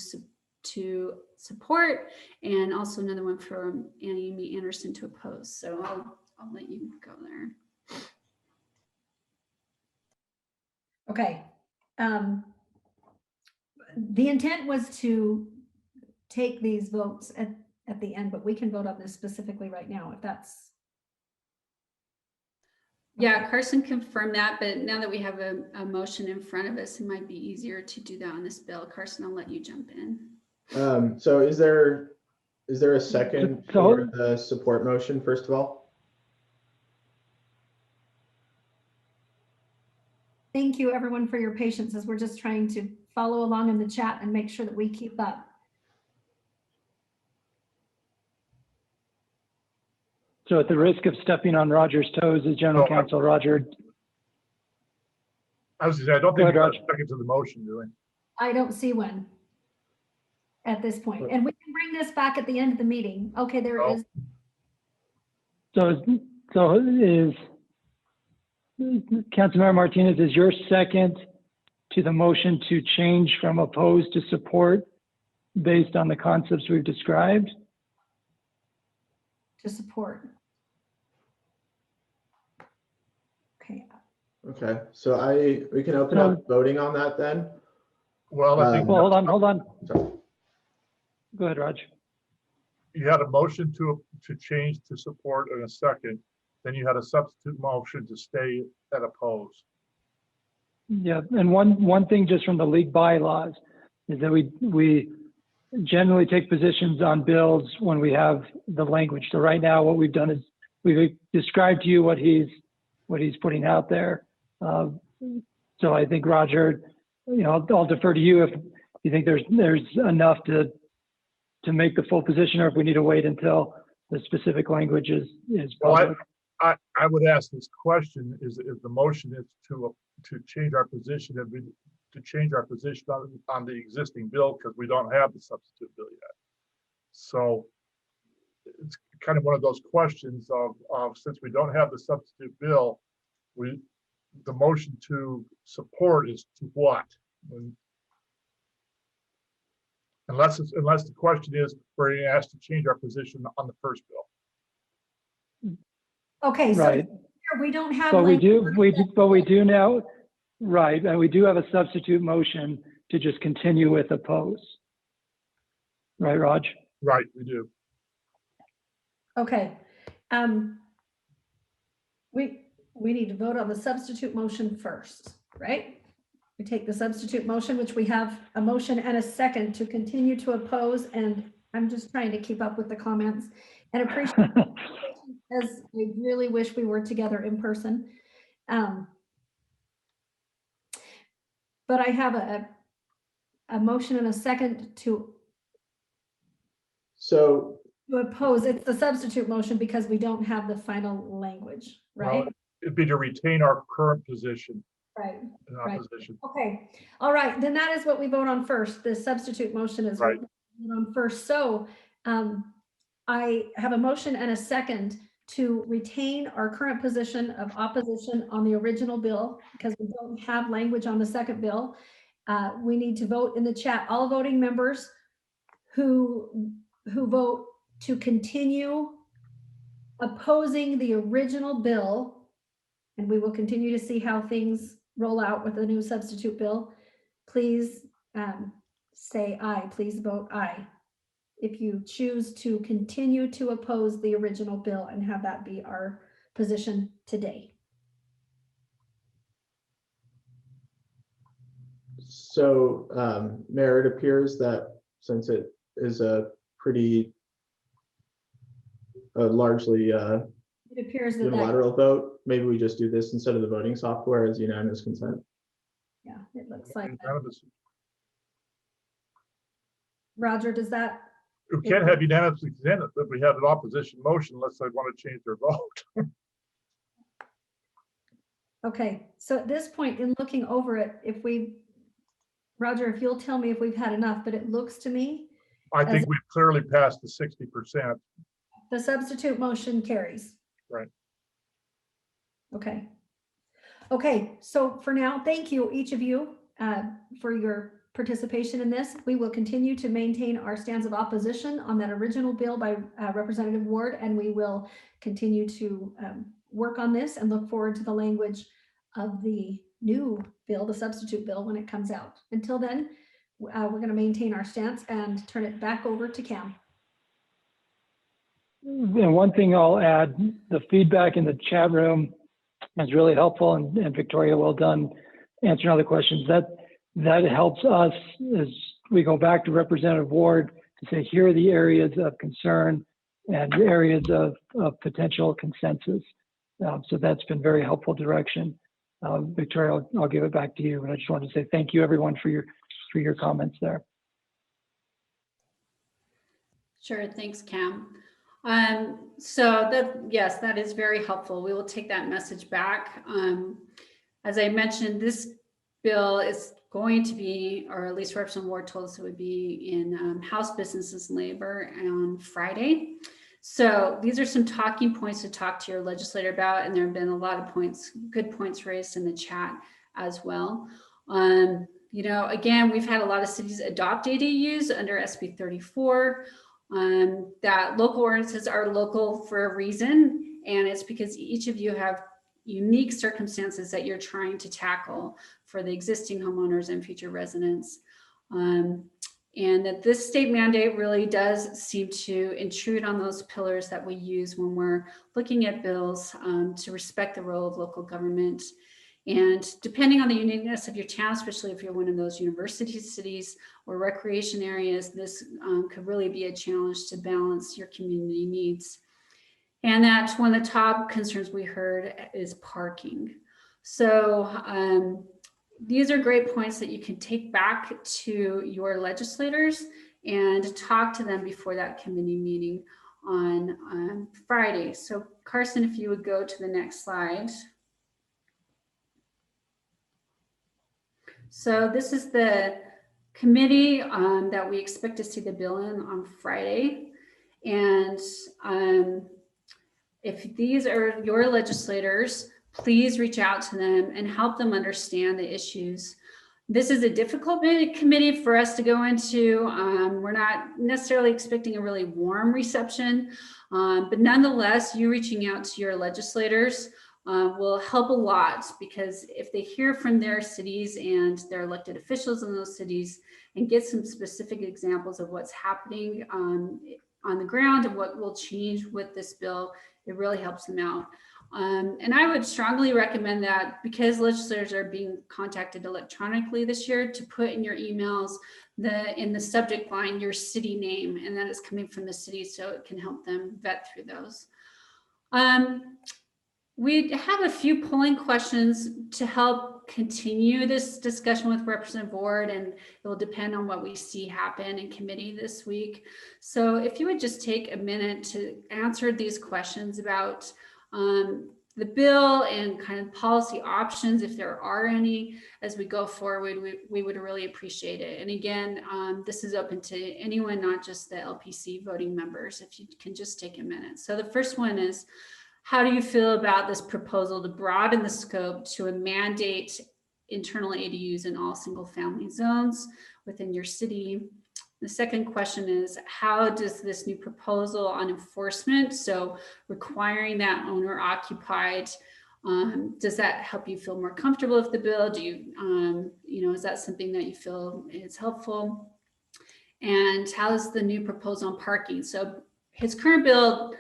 support, and also another one from Amy Anderson to oppose. So I'll let you go there. Okay. The intent was to take these votes at the end, but we can vote on this specifically right now if that's. Yeah, Carson confirmed that, but now that we have a motion in front of us, it might be easier to do that on this bill. Carson, I'll let you jump in. So is there a second for the support motion, first of all? Thank you, everyone, for your patience as we're just trying to follow along in the chat and make sure that we keep up. So at the risk of stepping on Roger's toes, as General Counsel, Roger. I was gonna say, I don't Go think ahead, we got Raj. a second to the motion, do we? I don't see one at this point. And we can bring this back at the end of the meeting. Okay, there Oh. is. So is Councilmember Martinez, is your second to the motion to change from opposed to support based on the concepts we've described? To support. Okay. Okay, so we can open up voting on that then. Well, I think Well, hold on. Sorry. Go ahead, Raj. you had a motion to change to support in a second, then you had a substitute motion to stay at oppose. Yeah, and one thing just from the league bylaws is that we generally take positions on bills when we have the language. So right now, what we've done is we've described to you what he's putting out there. So I think, Roger, I'll defer to you if you think there's enough to make the full position, or if we need to wait until the specific language is public. Well, I would ask this question: is the motion is to change our position and to change our position on the existing bill, because we don't have the substitute bill yet. So it's kind of one of those questions of since we don't have the substitute bill, the motion to support is to what? Unless the question is we're being asked to change our position on the first bill. Okay, so Right. we don't have. But we language. do now, right, and we do have a substitute motion to just continue with oppose. Right, Raj? Right, we do. Okay. We need to vote on the substitute motion first, right? We take the substitute motion, which we have a motion and a second to continue to oppose, and I'm just trying to keep up with the comments and appreciate as I really wish we were together in person. But I have a motion and a second to oppose. It's the substitute motion because we don't have the final language, right? Well, it'd be to retain our current position. Right. In Right. opposition. Okay, all right, then that is what we vote on first. The substitute motion is what Right. we vote on first. So I have a motion and a second to retain our current position of opposition on the original bill because we don't have language on the second bill. We need to vote in the chat. All voting members who vote to continue opposing the original bill, and we will continue to see how things roll out with the new substitute bill, please say aye. Please vote aye if you choose to continue to oppose the original bill and have that be our position today. So, Mayor, it appears that since it is a pretty largely It appears that unilateral vote, maybe we just do this instead of the voting software as unanimous consent. yeah, it looks like that. Unanimous. Roger, does that? We can't have unanimous consent if we have an opposition motion unless they want to change their vote. Okay, so at this point in looking over it, Roger, if you'll tell me if we've had enough, but it looks to me I think we've clearly passed the 60%. the substitute motion carries. Right. Okay. Okay, so for now, thank you, each of you, for your participation in this. We will continue to maintain our stance of opposition on that original bill by Representative Ward, and we will continue to work on this and look forward to the language of the new bill, the substitute bill, when it comes out. Until then, we're going to maintain our stance and turn it back over to Cam. And one thing I'll add, the feedback in the chat room is really helpful, and Victoria, well done answering all the questions. That helps us as we go back to Representative Ward to say, here are the areas of concern and areas of potential consensus. So that's been very helpful direction. Victoria, I'll give it back to you, but I just wanted to say thank you everyone for your comments there. Sure, thanks, Cam. Yes, that is very helpful. We will take that message back. As I mentioned, this bill is going to be, or at least Representative Ward told us it would be in House Businesses and Labor on Friday. So these are some talking points to talk to your legislator about, and there have been a lot of points, good points raised in the chat as well. You know, again, we've had a lot of cities adopt ADUs under SB 34. That local ordinances are local for a reason, and it's because each of you have unique circumstances that you're trying to tackle for the existing homeowners and future residents. And that this state mandate really does seem to intrude on those pillars that we use when we're looking at bills to respect the role of local government. And depending on the uniqueness of your town, especially if you're one of those university cities or recreation areas, this could really be a challenge to balance your community needs. And that's one of the top concerns we heard is parking. So these are great points that you can take back to your legislators and talk to them before that committee meeting on Friday. So Carson, if you would go to the next slide. So this is the committee that we expect to see the bill in on Friday. And if these are your legislators, please reach out to them and help them understand the issues. This is a difficult committee for us to go into. We're not necessarily expecting a really warm reception, but nonetheless, you reaching out to your legislators will help a lot, because if they hear from their cities and their elected officials in those cities and get some specific examples of what's happening on the ground and what will change with this bill, it really helps them out. And I would strongly recommend that, because legislators are being contacted electronically this year, to put in your emails in the subject line your city name, and that is coming from the city, so it can help them vet through those. We have a few polling questions to help continue this discussion with Representative Ward, and it will depend on what we see happen in committee this week. So if you would just take a minute to answer these questions about the bill and kind of policy options, if there are any, as we go forward, we would really appreciate it. And again, this is open to anyone, not just the LPC voting members, if you can just take a minute. So the first one is, how do you feel about this proposal to broaden the scope to a mandate internal ADUs in all single family zones within your city? The second question is, how does this new proposal on enforcement, so requiring that owner occupied, does that help you feel more comfortable with the bill? Do you, is that something that you feel is helpful? And how is the new proposal on parking? So his current bill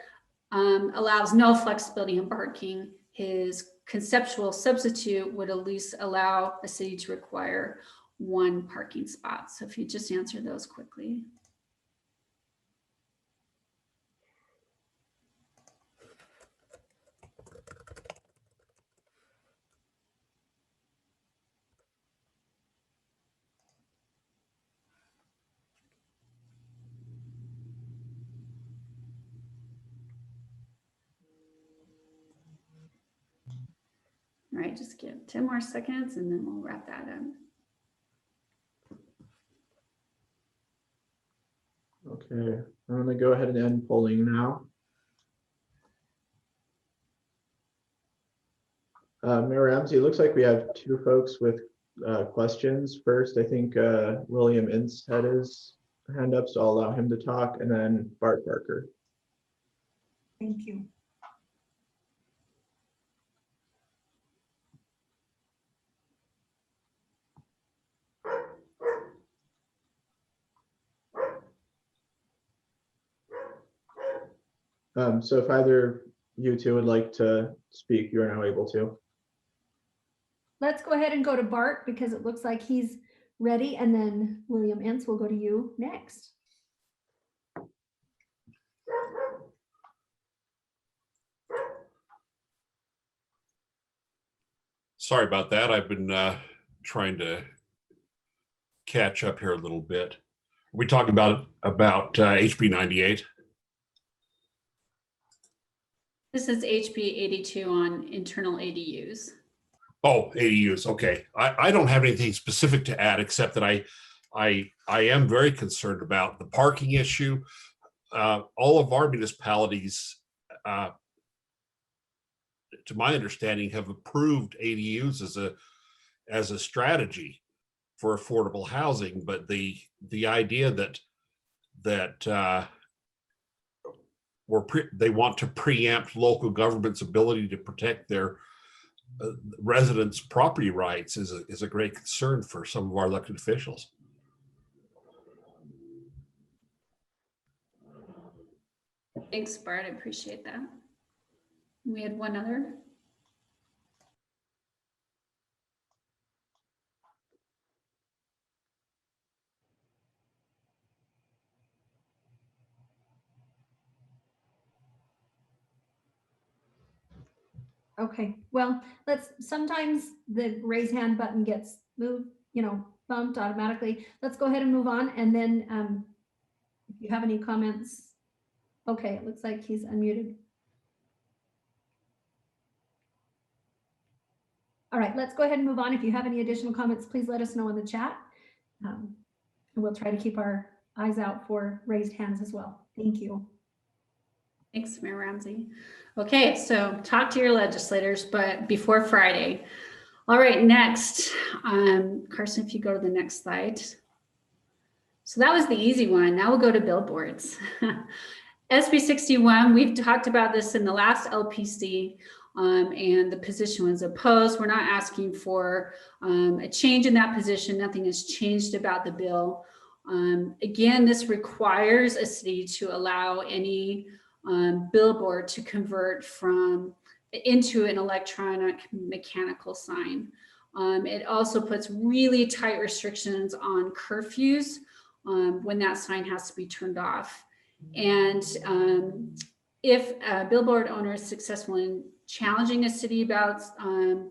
allows no flexibility in parking. His conceptual substitute would at least allow a city to require one parking spot. So if you just answer those quickly. All right, just give 10 more seconds and then we'll wrap that up. Okay, I'm going to go ahead and end polling now. Mayor Ramsey, it looks like we have two folks with questions. First, I think William Ince had his hand up, so I'll allow him to talk, and then Bart Parker. Thank you. So if either you two would like to speak, you are now able to. Let's go ahead and go to Bart, because it looks like he's ready, and then William Ince will go to you next. Sorry about that. I've been trying to catch up here a little bit. Are we talking about HB 98? This is HB 82 on internal ADUs. Oh, ADUs. Okay. I don't have anything specific to add, except that I am very concerned about the parking issue. All of our municipalities, to my understanding, have approved ADUs as a strategy for affordable housing, but the idea that they want to preempt local government's ability to protect their residents' property rights is a great concern for some of our elected officials. Thanks, Bart. I appreciate that. We had one other. Okay, well, sometimes the raise hand button gets moved, bumped automatically. Let's go ahead and move on. And then if you have any comments, okay, it looks like he's unmuted. All right, let's go ahead and move on. If you have any additional comments, please let us know in the chat. And we'll try to keep our eyes out for raised hands as well. Thank you. Thanks, Mayor Ramsey. Okay, so talk to your legislators, but before Friday. All right, next, Carson, if you go to the next slide. So that was the easy one. Now we'll go to billboards. SB 61, we've talked about this in the last LPC, and the position was opposed. We're not asking for a change in that position. Nothing has changed about the bill. Again, this requires a city to allow any billboard to convert into an electronic mechanical sign. It also puts really tight restrictions on curfews when that sign has to be turned off. And if a billboard owner is successful in challenging a city about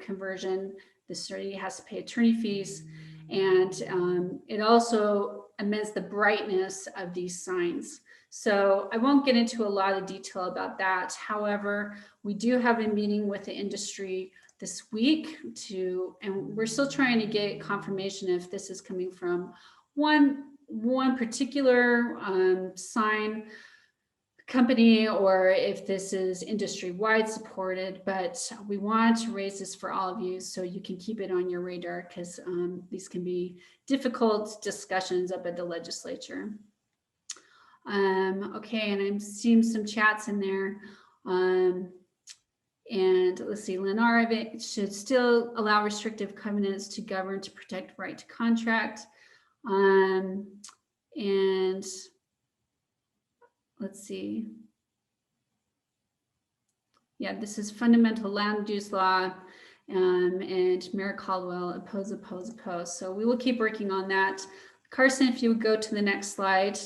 conversion, the city has to pay attorney fees. And it also amends the brightness of these signs. So I won't get into a lot of detail about that. However, we do have a meeting with the industry this week and we're still trying to get confirmation if this is coming from one particular sign company or if this is industry-wide supported, but we want to raise this for all of you so you can keep it on your radar because these can be difficult discussions up at the legislature. Okay, and I'm seeing some chats in there. And let's see, Lenara should still allow restrictive covenants to govern to protect right to contract. And let's see. Yeah, this is fundamental land use law. And Mayor Caldwell oppose. So we will keep working on that. Carson, if you would go to the next slide.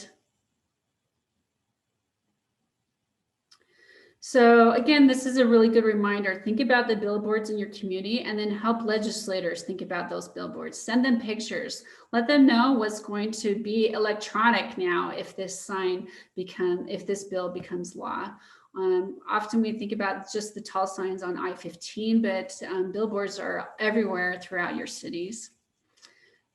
So again, this is a really good reminder. Think about the billboards in your community and then help legislators think about those billboards. Send them pictures. Let them know what's going to be electronic now if this bill becomes law. Often we think about just the tall signs on I-15, but billboards are everywhere throughout your cities.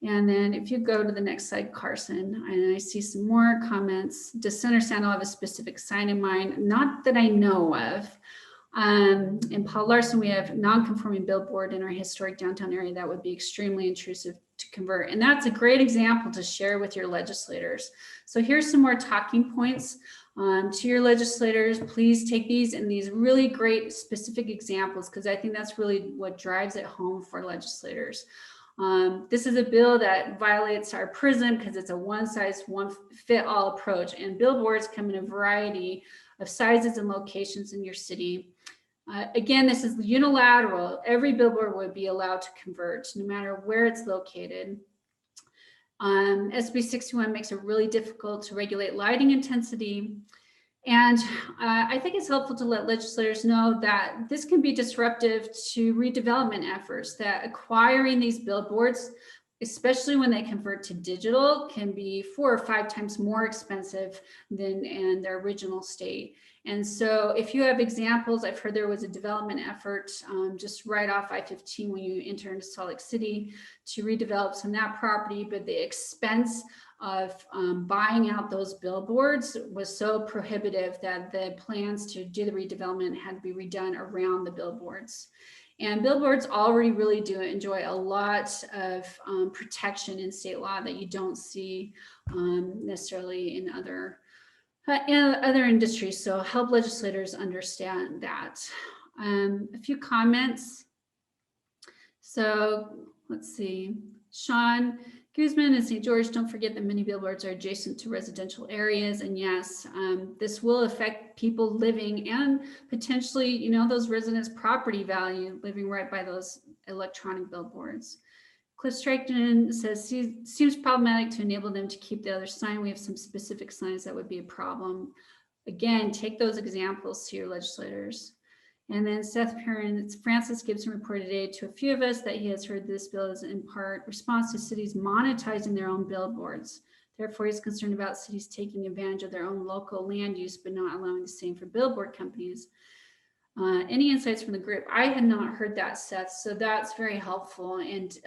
And then if you go to the next slide, Carson, and I see some more comments. Does Center Sandal have a specific sign in mind? Not that I know of. And Paul Larson, we have non-conforming billboard in our historic downtown area that would be extremely intrusive to convert. And that's a great example to share with your legislators. So here's some more talking points to your legislators. Please take these and these really great specific examples because I think that's really what drives it home for legislators. This is a bill that violates our PRISM because it's a one-size-one-fit-all approach, and billboards come in a variety of sizes and locations in your city. Again, this is unilateral. Every billboard would be allowed to convert no matter where it's located. SB 61 makes it really difficult to regulate lighting intensity. And I think it's helpful to let legislators know that this can be disruptive to redevelopment efforts, that acquiring these billboards, especially when they convert to digital, can be 4 or 5 times more expensive than in their original state. And so if you have examples, I've heard there was a development effort just right off I-15 when you enter into Salt Lake City to redevelop some of that property, but the expense of buying out those billboards was so prohibitive that the plans to do the redevelopment had to be redone around the billboards. And billboards already really do enjoy a lot of protection in state law that you don't see necessarily in other industries. So help legislators understand that. A few comments. So let's see, Sean Guzman in St. George, don't forget that many billboards are adjacent to residential areas. And yes, this will affect people living and potentially, you know, those residents' property value living right by those electronic billboards. Cliff Stryken says, seems problematic to enable them to keep the other sign. We have some specific signs that would be a problem. Again, take those examples to your legislators. And then Seth Perrin, Francis Gibson reported today to a few of us that he has heard this bill is in part response to cities monetizing their own billboards. Therefore, he's concerned about cities taking advantage of their own local land use, but not allowing the same for billboard companies. Any insights from the group? I had not heard that, Seth, so that's very helpful. And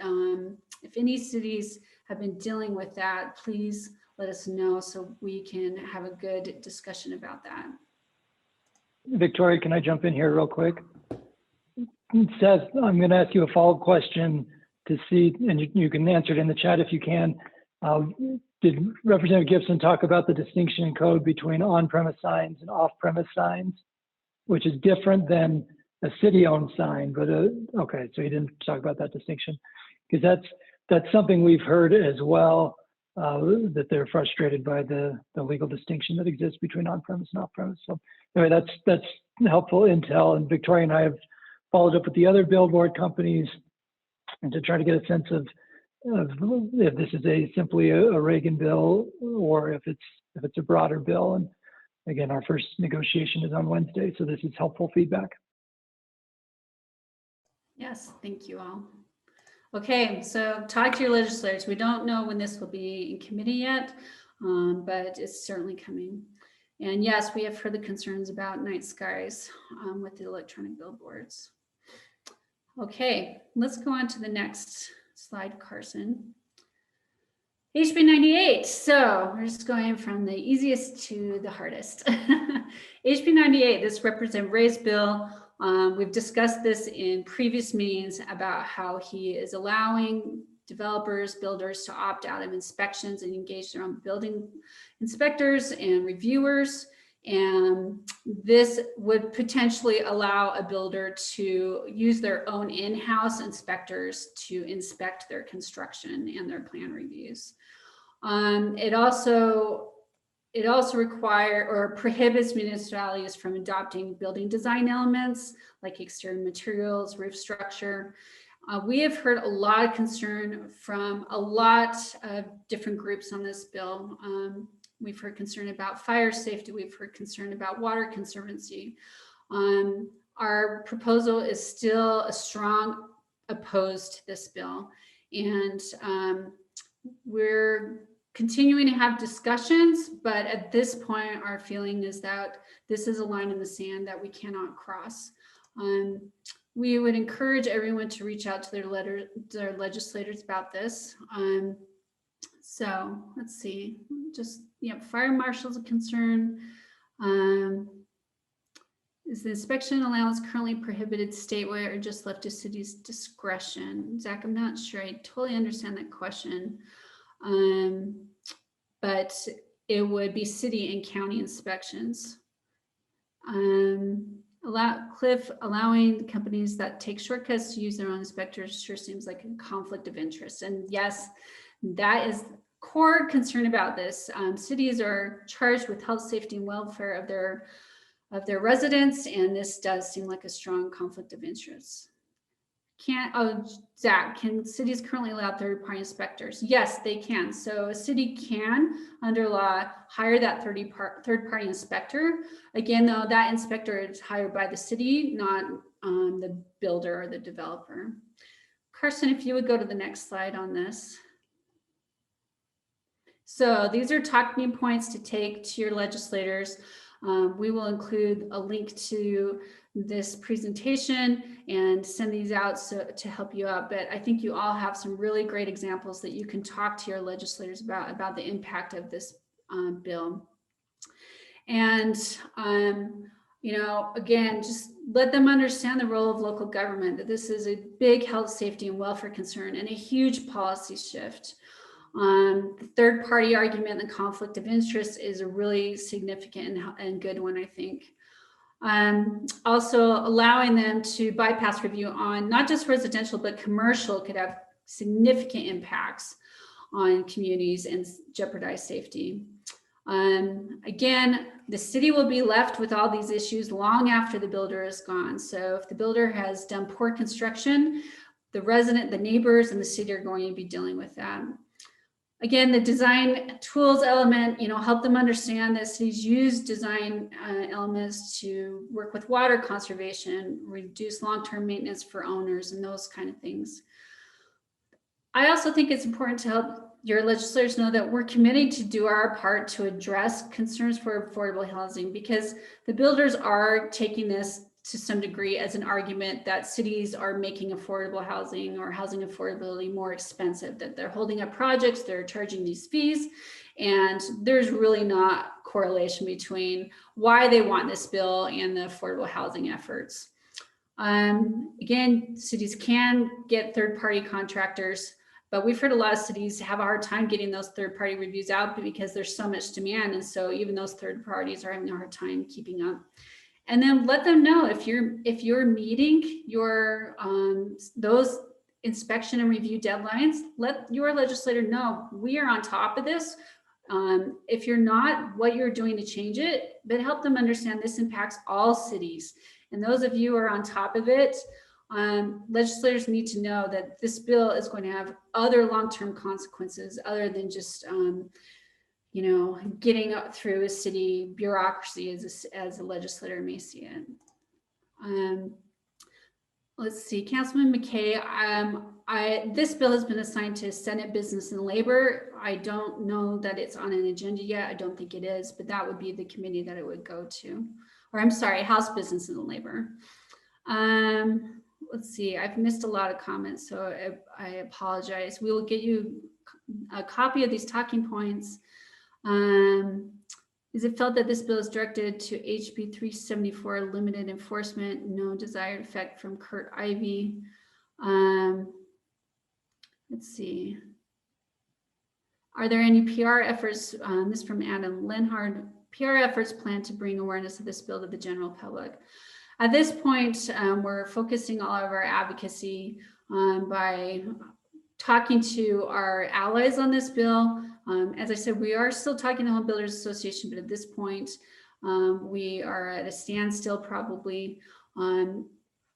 if any cities have been dealing with that, please let us know so we can have a good discussion about that. Victoria, can I jump in here real quick? Seth, I'm going to ask you a follow-up question to see, and you can answer it in the chat if you can. Did Representative Gibson talk about the distinction in code between on-premise signs and off-premise signs, which is different than a city-owned sign? But okay, so he didn't talk about that distinction, because that's something we've heard as well, that they're frustrated by the legal distinction that exists between on-premise and off-premise. So anyway, that's helpful intel. And Victoria and I have followed up with the other billboard companies and to try to get a sense of if this is simply a Reagan bill or if it's a broader bill. And again, our first negotiation is on Wednesday, so this is helpful feedback. Yes, thank you all. Okay, so talk to your legislators. We don't know when this will be in committee yet, but it's certainly coming. And yes, we have heard the concerns about night skies with the electronic billboards. Okay, let's go on to the next slide, Carson. HB 98. So we're just going from the easiest to the hardest. HB 98, this represents Ray's bill. We've discussed this in previous meetings about how he is allowing developers, builders to opt out of inspections and engage their own building inspectors and reviewers. And this would potentially allow a builder to use their own in-house inspectors to inspect their construction and their plan reviews. It also requires or prohibits municipalities from adopting building design elements like exterior materials, roof structure. We have heard a lot of concern from a lot of different groups on this bill. We've heard concern about fire safety. We've heard concern about water conservancy. Our proposal is still a strong opposed to this bill. And we're continuing to have discussions, but at this point, our feeling is that this is a line in the sand that we cannot cross. We would encourage everyone to reach out to their legislators about this. So let's see, fire marshal's a concern. Is the inspection allowance currently prohibited statewide or just left to city's discretion? Zach, I'm not sure I totally understand that question. But it would be city and county inspections. Cliff, allowing companies that take shortcuts to use their own inspectors sure seems like a conflict of interest. And yes, that is core concern about this. Cities are charged with health, safety, and welfare of their residents, and this does seem like a strong conflict of interest. Zach, can cities currently allow third-party inspectors? Yes, they can. So a city can, under law, hire that third-party inspector. Again, though, that inspector is hired by the city, not the builder or the developer. Carson, if you would go to the next slide on this. So these are talking points to take to your legislators. We will include a link to this presentation and send these out to help you out. But I think you all have some really great examples that you can talk to your legislators about the impact of this bill. And, you know, again, just let them understand the role of local government, that this is a big health, safety, and welfare concern and a huge policy shift. The third party argument, the conflict of interest, is a really significant and good one, I think. Also allowing them to bypass review on not just residential, but commercial could have significant impacts on communities and jeopardize safety. Again, the city will be left with all these issues long after the builder is gone. So if the builder has done poor construction, the resident, the neighbors, and the city are going to be dealing with that. Again, the design tools element, you know, help them understand that cities use design elements to work with water conservation, reduce long-term maintenance for owners, and those kind of things. I also think it's important to help your legislators know that we're committed to do our part to address concerns for affordable housing, because the builders are taking this to some degree as an argument that cities are making affordable housing or housing affordability more expensive, that they're holding up projects, they're charging these fees, and there's really not correlation between why they want this bill and the affordable housing efforts. Again, cities can get third-party contractors, but we've heard a lot of cities have a hard time getting those third-party reviews out because there's so much demand, and so even those third parties are having a hard time keeping up. And then let them know if you're meeting your those inspection and review deadlines. Let your legislator know we are on top of this. If you're not, what you're doing to change it, but help them understand this impacts all cities. And those of you who are on top of it, legislators need to know that this bill is going to have other long-term consequences other than just you know, getting up through a city bureaucracy as a legislator may see it. Let's see, Councilman McKay, this bill has been assigned to Senate Business and Labor. I don't know that it's on an agenda yet. I don't think it is, but that would be the committee that it would go to. Or I'm sorry, House Business and Labor. Let's see, I've missed a lot of comments, so I apologize. We will get you a copy of these talking points. Is it felt that this bill is directed to HB 374 limited enforcement, no desired effect from Kurt Ivey? Let's see. Are there any PR efforts, this from Adam Lenhard, PR efforts planned to bring awareness of this bill to the general public? At this point, we're focusing all of our advocacy by talking to our allies on this bill. As I said, we are still talking to the Home Builders Association, but at this point, we are at a standstill probably.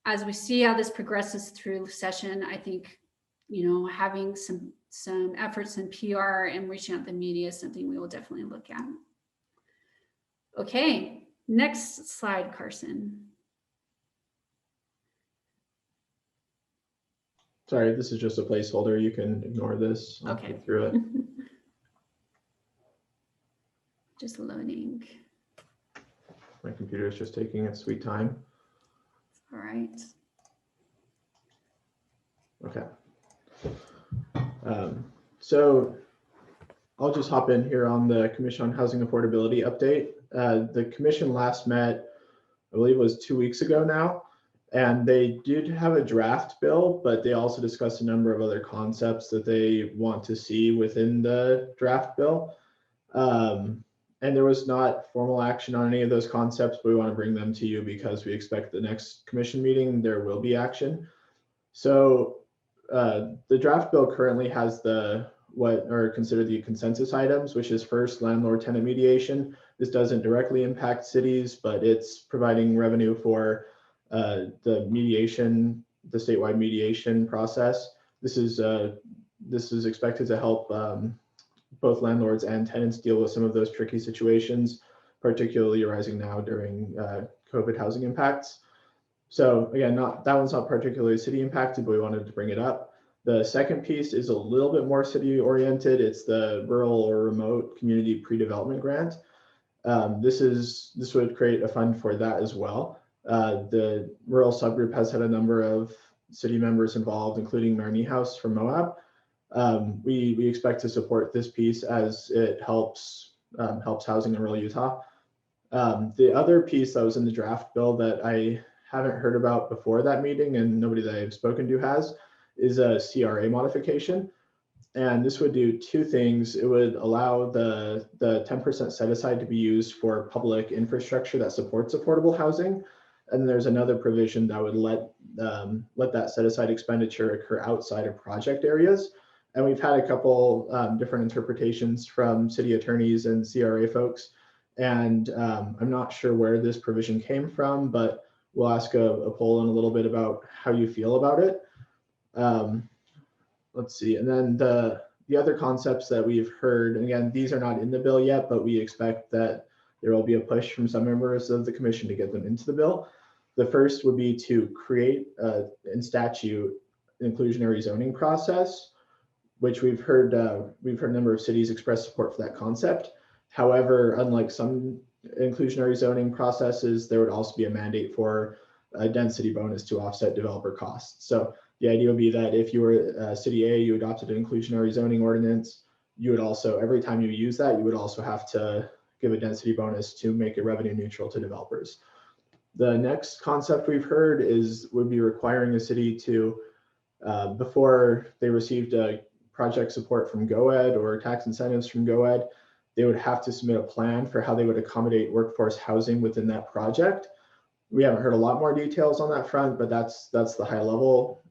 As we see how this progresses through session, I think, you know, having some efforts in PR and reaching out to the media is something we will definitely look at. Okay, next slide, Carson. Sorry, this is just a placeholder. You can ignore this. I'll Okay. get through it. Just loading. My computer is just taking its sweet time. All right. Okay. So I'll just hop in here on the Commission on Housing Affordability update. The commission last met, I believe it was 2 weeks ago now, and they did have a draft bill, but they also discussed a number of other concepts that they want to see within the draft bill. And there was not formal action on any of those concepts, but we want to bring them to you because we expect the next commission meeting there will be action. So the draft bill currently has what are considered the consensus items, which is first, landlord-tenant mediation. This doesn't directly impact cities, but it's providing revenue for the mediation the statewide mediation process. This is expected to help both landlords and tenants deal with some of those tricky situations, particularly arising now during COVID housing impacts. So again, that one's not particularly city impacted, but we wanted to bring it up. The second piece is a little bit more city oriented. It's the rural or remote community pre-development grant. This would create a fund for that as well. The rural subgroup has had a number of city members involved, including Mayor Niehaus from Moab. We expect to support this piece as it helps housing in rural Utah. The other piece that was in the draft bill that I haven't heard about before that meeting, and nobody that I've spoken to has, is a CRA modification. And this would do two things. It would allow the 10% set aside to be used for public infrastructure that supports affordable housing. And then there's another provision that would let that set aside expenditure occur outside of project areas. And we've had a couple different interpretations from city attorneys and CRA folks. And I'm not sure where this provision came from, but we'll ask a poll in a little bit about how you feel about it. Let's see. And then the other concepts that we've heard, and again, these are not in the bill yet, but we expect that there will be a push from some members of the commission to get them into the bill. The first would be to create in statute inclusionary zoning process, which we've heard a number of cities express support for that concept. However, unlike some inclusionary zoning processes, there would also be a mandate for a density bonus to offset developer costs. So the idea would be that if you were City A, you adopted an inclusionary zoning ordinance, you would also, every time you use that, you would also have to give a density bonus to make it revenue neutral to developers. The next concept we've heard would be requiring a city to, before they received a project support from GoEd or tax incentives from GoEd, they would have to submit a plan for how they would accommodate workforce housing within that project. We haven't heard a lot more details on that front, but that's the high level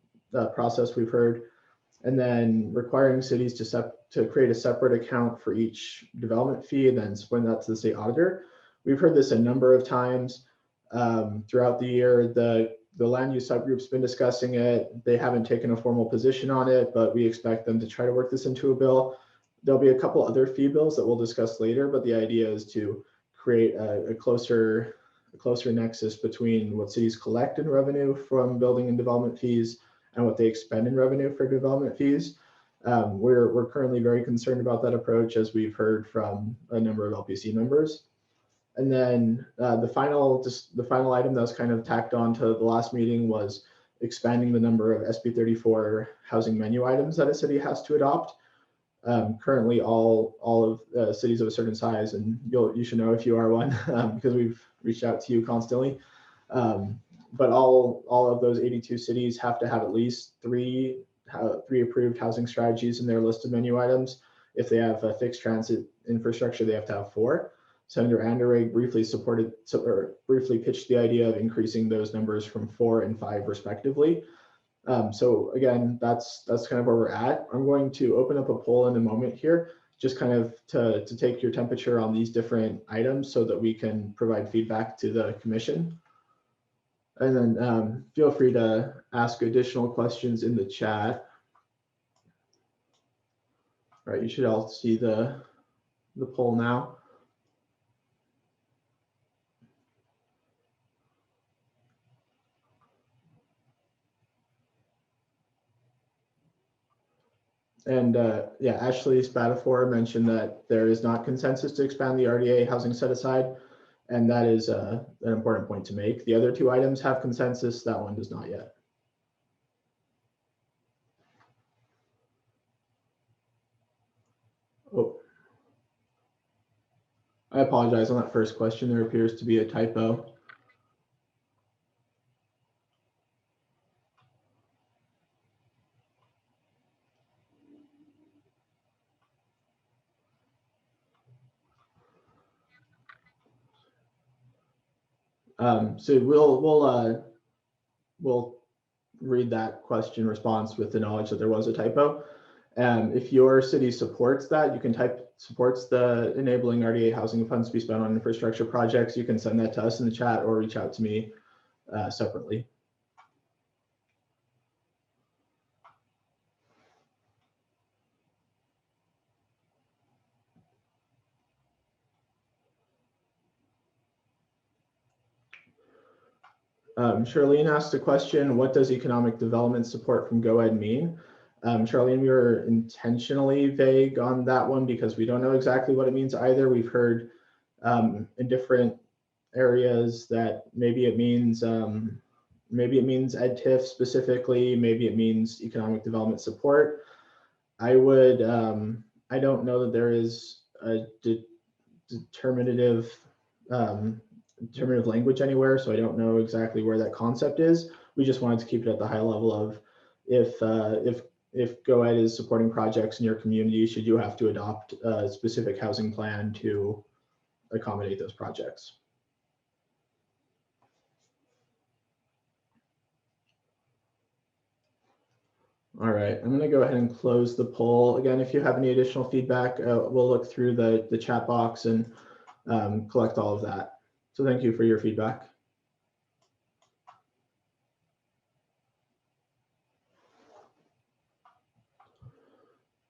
process we've heard. And then requiring cities to create a separate account for each development fee and then split that to the state auditor. We've heard this a number of times throughout the year. The land use subgroup's been discussing it. They haven't taken a formal position on it, but we expect them to try to work this into a bill. There'll be a couple other fee bills that we'll discuss later, but the idea is to create a closer nexus between what cities collect in revenue from building and development fees and what they expend in revenue for development fees. We're currently very concerned about that approach, as we've heard from a number of LPC members. And then the final item that was kind of tacked on to the last meeting was expanding the number of SB 34 housing menu items that a city has to adopt. Currently, all of cities of a certain size, and you should know if you are one because we've reached out to you constantly. But all of those 82 cities have to have at least three approved housing strategies in their list of menu items. If they have a fixed transit infrastructure, they have to have 4. Senator Anderegg briefly pitched the idea of increasing those numbers from 4 and 5 respectively. So again, that's kind of where we're at. I'm going to open up a poll in a moment here, just kind of to take your temperature on these different items so that we can provide feedback to the commission. And then feel free to ask additional questions in the chat. All right, you should all see the poll now. And yeah, Ashley Spatafor mentioned that there is not consensus to expand the RDA housing set aside. And that is an important point to make. The other 2 items have consensus, that one does not yet. Oh, I apologize on that first question. There appears to be a typo. So we'll read that question response with the knowledge that there was a typo. If your city supports that, you can type supports the enabling RDA housing funds to be spent on infrastructure projects. You can send that to us in the chat or reach out to me separately. Charlene asked a question, what does economic development support from GoEd mean? Charlene, we were intentionally vague on that one because we don't know exactly what it means either. We've heard in different areas that maybe it means EdTIF specifically, maybe it means economic development support. I don't know that there is a determinative language anywhere, so I don't know exactly where that concept is. We just wanted to keep it at the high level of if GoEd is supporting projects in your community, should you have to adopt a specific housing plan to accommodate those projects. All right, I'm going to go ahead and close the poll. Again, if you have any additional feedback, we'll look through the chat box and collect all of that. So thank you for your feedback.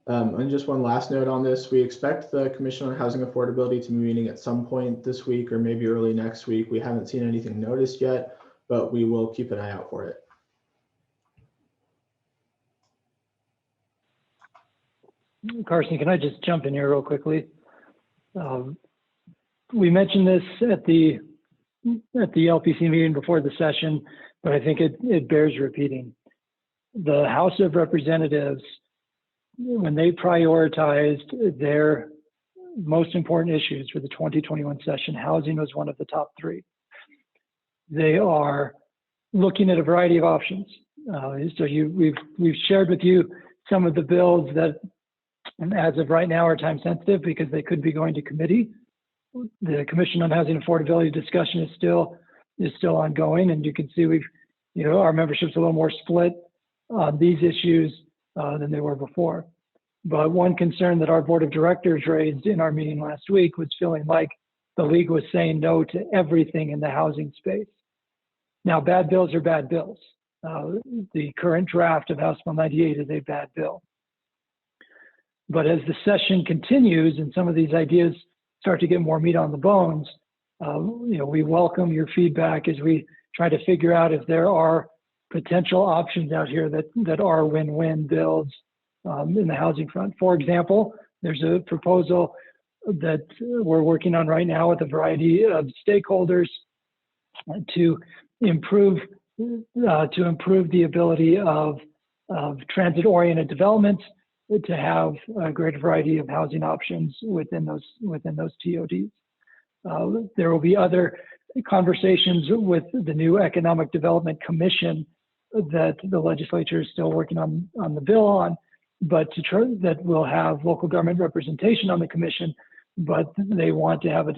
And just one last note on this, we expect the Commission on Housing Affordability to be meeting at some point this week or maybe early next week. We haven't seen anything noticed yet, but we will keep an eye out for it. Carson, can I just jump in here real quickly? We mentioned this at the LPC meeting before the session, but I think it bears repeating. The House of Representatives, when they prioritized their most important issues for the 2021 session, housing was one of the top 3. They are looking at a variety of options. So we've shared with you some of the bills that, as of right now, are time sensitive because they could be going to committee. The Commission on Housing Affordability discussion is still ongoing, and you can see our membership's a little more split on these issues than they were before. But one concern that our board of directors raised in our meeting last week was feeling like the league was saying no to everything in the housing space. Now, bad bills are bad bills. The current draft of House Bill 98 is a bad bill. But as the session continues and some of these ideas start to get more meat on the bones, we welcome your feedback as we try to figure out if there are potential options out here that are win-win bills in the housing front. For example, there's a proposal that we're working on right now with a variety of stakeholders to improve the ability of transit-oriented developments to have a greater variety of housing options within those TODs. There will be other conversations with the new Economic Development Commission that the legislature is still working on the bill on, but that will have local government representation on the commission, but they want to have a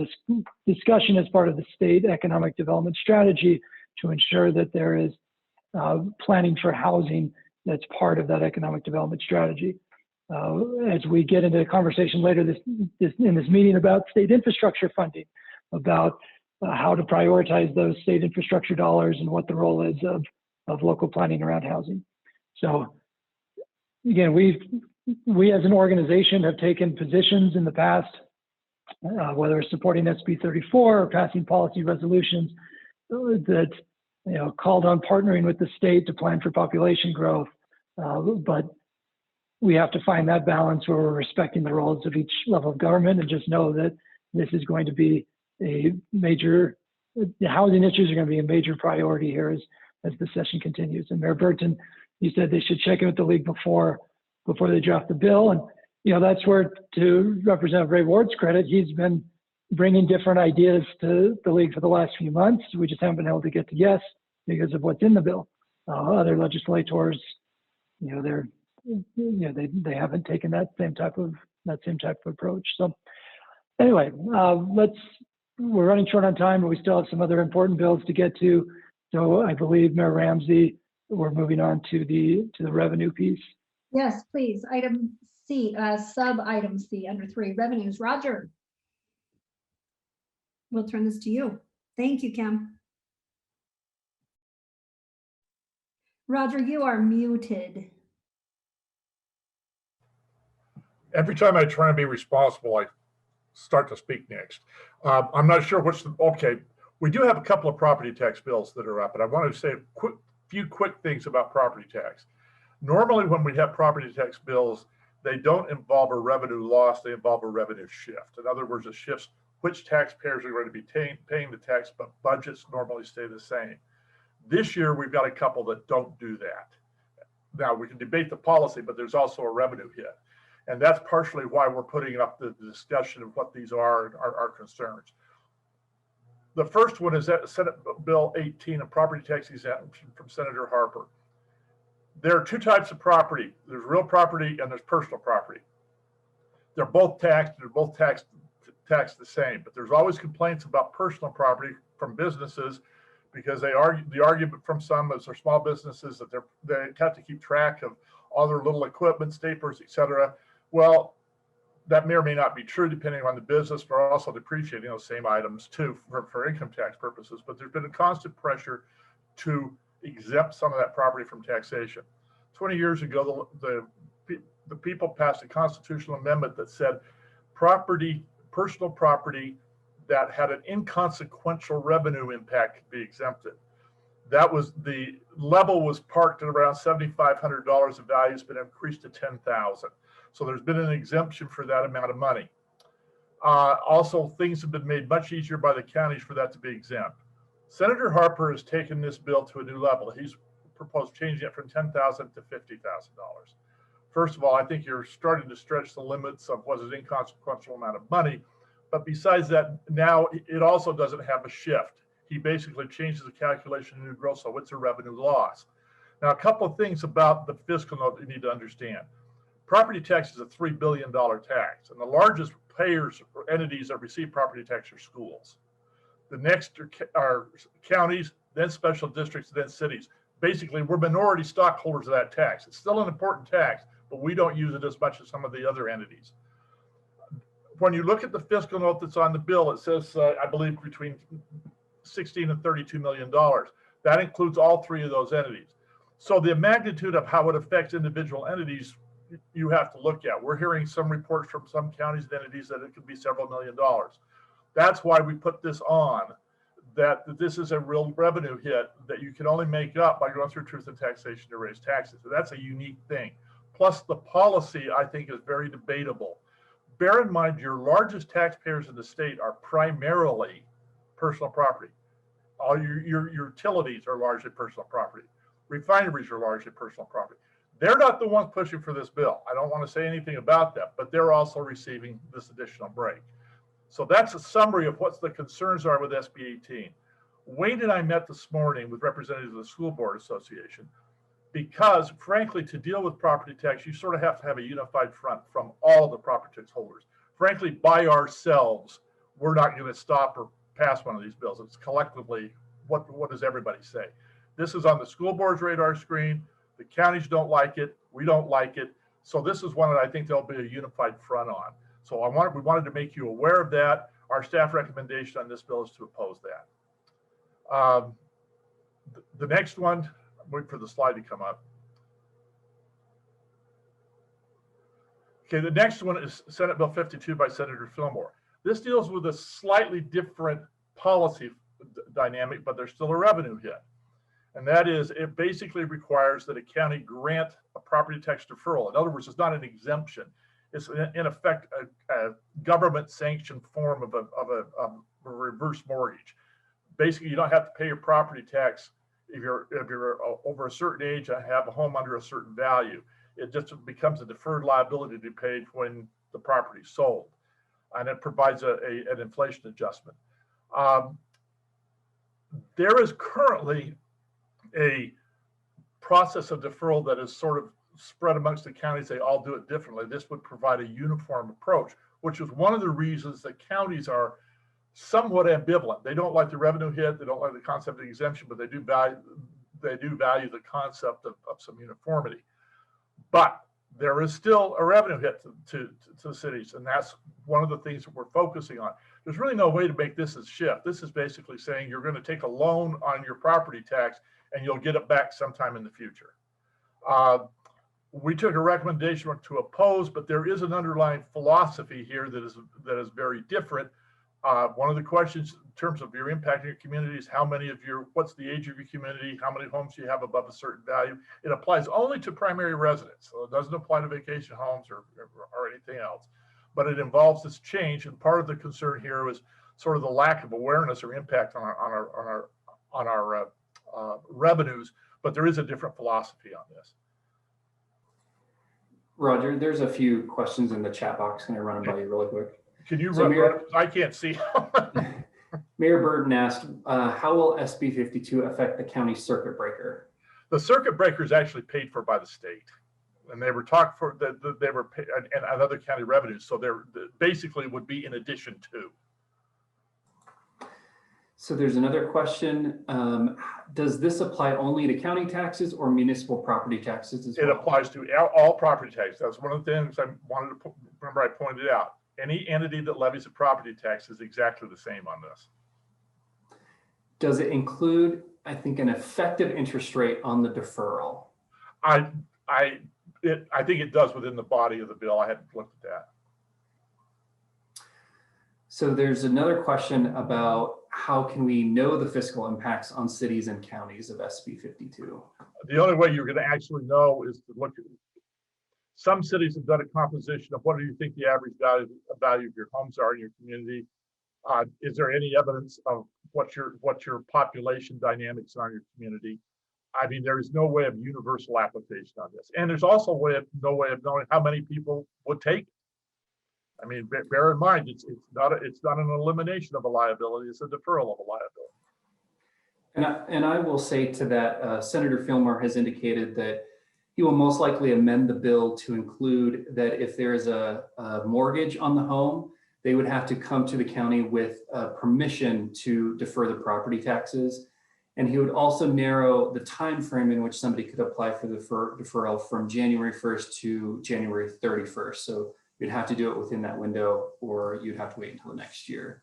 discussion as part of the state economic development strategy to ensure that there is planning for housing that's part of that economic development strategy. As we get into a conversation later in this meeting about state infrastructure funding, about how to prioritize those state infrastructure dollars and what the role is of local planning around housing. So again, we as an organization have taken positions in the past, whether it's supporting SB 34 or passing policy resolutions that called on partnering with the state to plan for population growth, but we have to find that balance where we're respecting the roles of each level of government and just know that this is going to be the housing issues are going to be a major priority here as the session continues. And Mayor Burton, you said they should check in with the league before they draft the bill. And, that's where, to Representative Ray Ward's credit, he's been bringing different ideas to the league for the last few months. We just haven't been able to get to yes because of what's in the bill. Other legislators, they haven't taken that same type of approach. So anyway, we're running short on time, but we still have some other important bills to get to. So I believe Mayor Ramsey, we're moving on to the revenue piece. Yes, please. Item C, sub-item C under 3, revenues. Roger. We'll turn this to you. Thank you, Kim. Roger, you are muted. Every time I try and be responsible, I start to speak next. I'm not sure okay. We do have a couple of property tax bills that are up, and I want to say a few quick things about property tax. Normally, when we have property tax bills, they don't involve a revenue loss, they involve a revenue shift. In other words, it shifts which taxpayers are going to be paying the tax, but budgets normally stay the same. This year, we've got a couple that don't do that. Now, we can debate the policy, but there's also a revenue hit. And that's partially why we're putting up the discussion of what these are our concerns. The first one is that Senate Bill 18, a property tax exemption from Senator Harper. There are two types of property. There's real property and there's personal property. They're both taxed the same, but there's always complaints about personal property from businesses because the argument from some is they're small businesses that they have to keep track of all their little equipment, staplers, etc. Well, that may or may not be true depending on the business, but also depreciating those same items too for income tax purposes. But there's been a constant pressure to exempt some of that property from taxation. 20 years ago, the people passed a constitutional amendment that said personal property that had an inconsequential revenue impact could be exempted. That was the level was parked at around $7,500 of value. Has been increased to $10,000. So there's been an exemption for that amount of money. Also, things have been made much easier by the counties for that to be exempt. Senator Harper has taken this bill to a new level. He's proposed changing it from $10,000 to $50,000. First of all, I think you're starting to stretch the limits of what is an inconsequential amount of money. But besides that, now it also doesn't have a shift. He basically changes the calculation of new growth, so it's a revenue loss. Now, a couple of things about the fiscal note you need to understand. Property tax is a $3 billion tax, and the largest payers or entities that receive property tax are schools. The next are counties, then special districts, then cities. Basically, we're minority stockholders of that tax. It's still an important tax, but we don't use it as much as some of the other entities. When you look at the fiscal note that's on the bill, it says, I believe, between $16 and $32 million. That includes all three of those entities. So the magnitude of how it affects individual entities, you have to look at. We're hearing some reports from some counties and entities that it could be several $1 million. That's why we put this on, that this is a real revenue hit that you can only make up by going through truth and taxation to raise taxes. So that's a unique thing. Plus the policy, I think, is very debatable. Bear in mind, your largest taxpayers in the state are primarily personal property. All your utilities are largely personal property. Refineries are largely personal property. They're not the ones pushing for this bill. I don't want to say anything about that, but they're also receiving this additional break. So that's a summary of what the concerns are with SB 18. Wayne and I met this morning with representatives of the School Board Association because, frankly, to deal with property tax, you sort of have to have a unified front from all of the property tax holders. Frankly, by ourselves, we're not going to stop or pass one of these bills. It's collectively, what does everybody say? This is on the school board's radar screen. The counties don't like it. We don't like it. So this is one that I think there'll be a unified front on. So we wanted to make you aware of that. Our staff recommendation on this bill is to oppose that. The next one, wait for the slide to come up. Okay, the next one is Senate Bill 52 by Senator Fillmore. This deals with a slightly different policy dynamic, but there's still a revenue hit. And that is, it basically requires that a county grant a property tax deferral. In other words, it's not an exemption. It's in effect a government sanctioned form of a reverse mortgage. Basically, you don't have to pay your property tax if you're over a certain age and have a home under a certain value. It just becomes a deferred liability to be paid when the property is sold. And it provides an inflation adjustment. There is currently a process of deferral that is sort of spread amongst the counties. They all do it differently. This would provide a uniform approach, which is one of the reasons that counties are somewhat ambivalent. They don't like the revenue hit. They don't like the concept of exemption, but they do value the concept of some uniformity. But there is still a revenue hit to the cities, and that's one of the things that we're focusing on. There's really no way to make this a shift. This is basically saying you're going to take a loan on your property tax and you'll get it back sometime in the future. We took a recommendation to oppose, but there is an underlying philosophy here that is very different. One of the questions in terms of your impact in your community is what's the age of your community, how many homes you have above a certain value. It applies only to primary residents, so it doesn't apply to vacation homes or anything else. But it involves this change, and part of the concern here is sort of the lack of awareness or impact on our revenues. But there is a different philosophy on this. Roger, there's a few questions in the chat box. Can I run them by you really quick? Can you So run? I can't see. Mayor Burton asked, how will SB 52 affect the county circuit breaker? The circuit breaker is actually paid for by the state, and they were talked for that they were paid and other county revenues. So they're basically would be in addition to. So there's another question. Does this apply only to county taxes or municipal property taxes as well? It applies to all property tax. That's one of the things I wanted to remember. I pointed out any entity that levies a property tax is exactly the same on this. Does it include, I think, an effective interest rate on the deferral? I think it does within the body of the bill. I hadn't looked at that. So there's another question about how can we know the fiscal impacts on cities and counties of SB 52? The only way you're going to actually know is to look at, some cities have done a composition of what do you think the average value of your homes are in your community. Is there any evidence of what your population dynamics are in your community? I mean, there is no way of universal application on this. And there's also no way of knowing how many people would take it. I mean, bear in mind, it's not an elimination of a liability, it's a deferral of a liability. And I will say to that, Senator Fillmore has indicated that he will most likely amend the bill to include that if there is a mortgage on the home, they would have to come to the county with permission to defer the property taxes. And he would also narrow the time frame in which somebody could apply for the deferral from January 1st to January 31st. So you'd have to do it within that window, or you'd have to wait until the next year.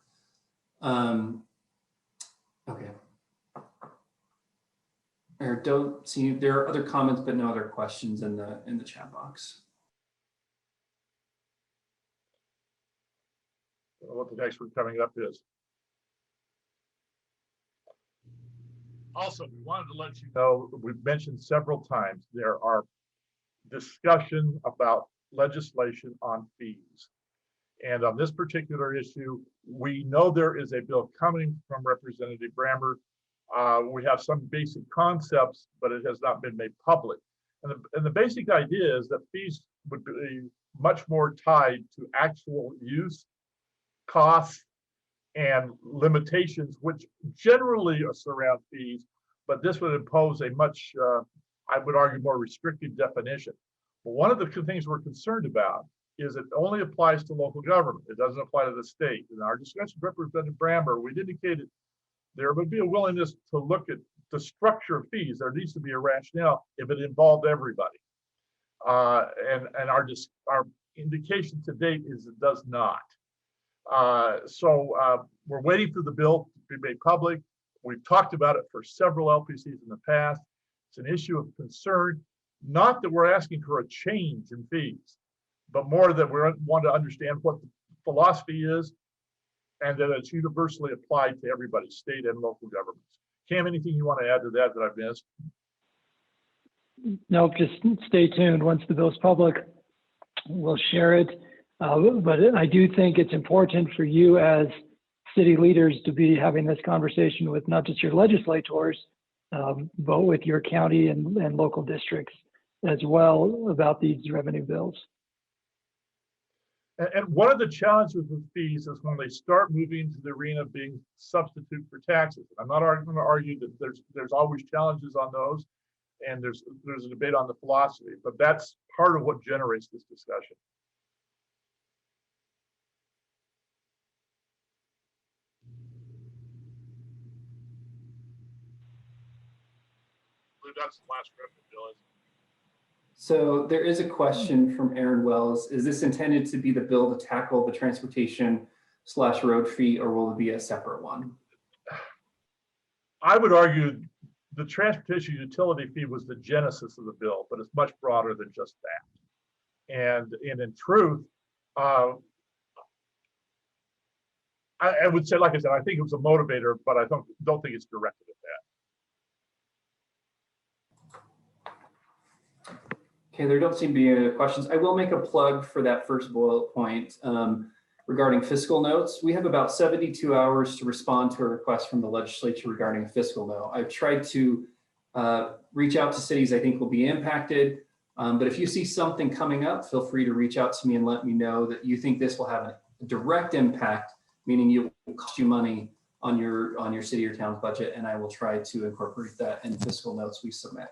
Okay. There are other comments, but no other questions in the chat box. What the next one coming up is. Also, we wanted to let you know, we've mentioned several times, there are discussion about legislation on fees. And on this particular issue, we know there is a bill coming from Representative Brammer. We have some basic concepts, but it has not been made public. And the basic idea is that fees would be much more tied to actual use, costs, and limitations, which generally surround fees, but this would impose a much, I would argue, more restricted definition. But one of the things we're concerned about is it only applies to local government. It doesn't apply to the state. In our discussion with Representative Brammer, we indicated there would be a willingness to look at the structure of fees. There needs to be a rationale if it involved everybody. And our indication to date is it does not. So we're waiting for the bill to be made public. We've talked about it for several LPCs in the past. It's an issue of concern, not that we're asking for a change in fees, but more that we want to understand what the philosophy is and that it's universally applied to everybody, state and local governments. Cam, anything you want to add to that I've missed? No, just stay tuned. Once the bill's public, we'll share it. But I do think it's important for you as city leaders to be having this conversation with not just your legislators, but with your county and local districts as well about these revenue bills. And one of the challenges with fees is when they start moving to the arena of being substitute for taxes. I'm not going to argue that there's always challenges on those, and there's a debate on the philosophy, but that's part of what generates this discussion. I believe that's the last revenue bill, isn't it? So there is a question from Aaron Wells. Is this intended to be the bill to tackle the transportation/road fee, or will it be a separate one? I would argue the transportation utility fee was the genesis of the bill, but it's much broader than just that. And in truth, I I would say, like I said, I think it was a motivator, but I don't think it's directed at that. Okay, there don't seem to be any other questions. I will make a plug for that first bullet point regarding fiscal notes. We have about 72 hours to respond to a request from the legislature regarding a fiscal note. I've tried to reach out to cities I think will be impacted, but if you see something coming up, feel free to reach out to me and let me know that you think this will have a direct impact, meaning it will cost you money on your city or town's budget, and I will try to incorporate that in fiscal notes we submit.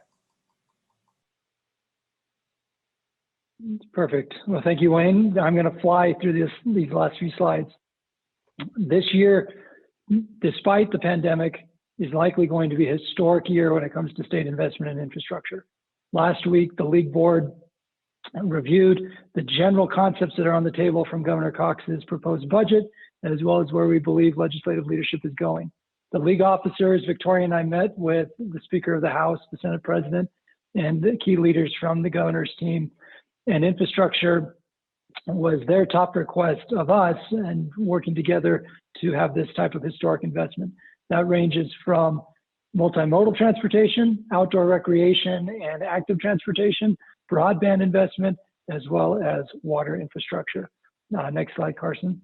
Perfect. Well, thank you, Wayne. I'm going to fly through these last few slides. This year, despite the pandemic, is likely going to be a historic year when it comes to state investment in infrastructure. Last week, the League Board reviewed the general concepts that are on the table from Governor Cox's proposed budget, as well as where we believe legislative leadership is going. The League officers, Victoria and I, met with the Speaker of the House, the Senate President, and the key leaders from the governor's team. And infrastructure was their top request of us, and working together to have this type of historic investment. That ranges from multimodal transportation, outdoor recreation, and active transportation, broadband investment, as well as water infrastructure. Next slide, Carson.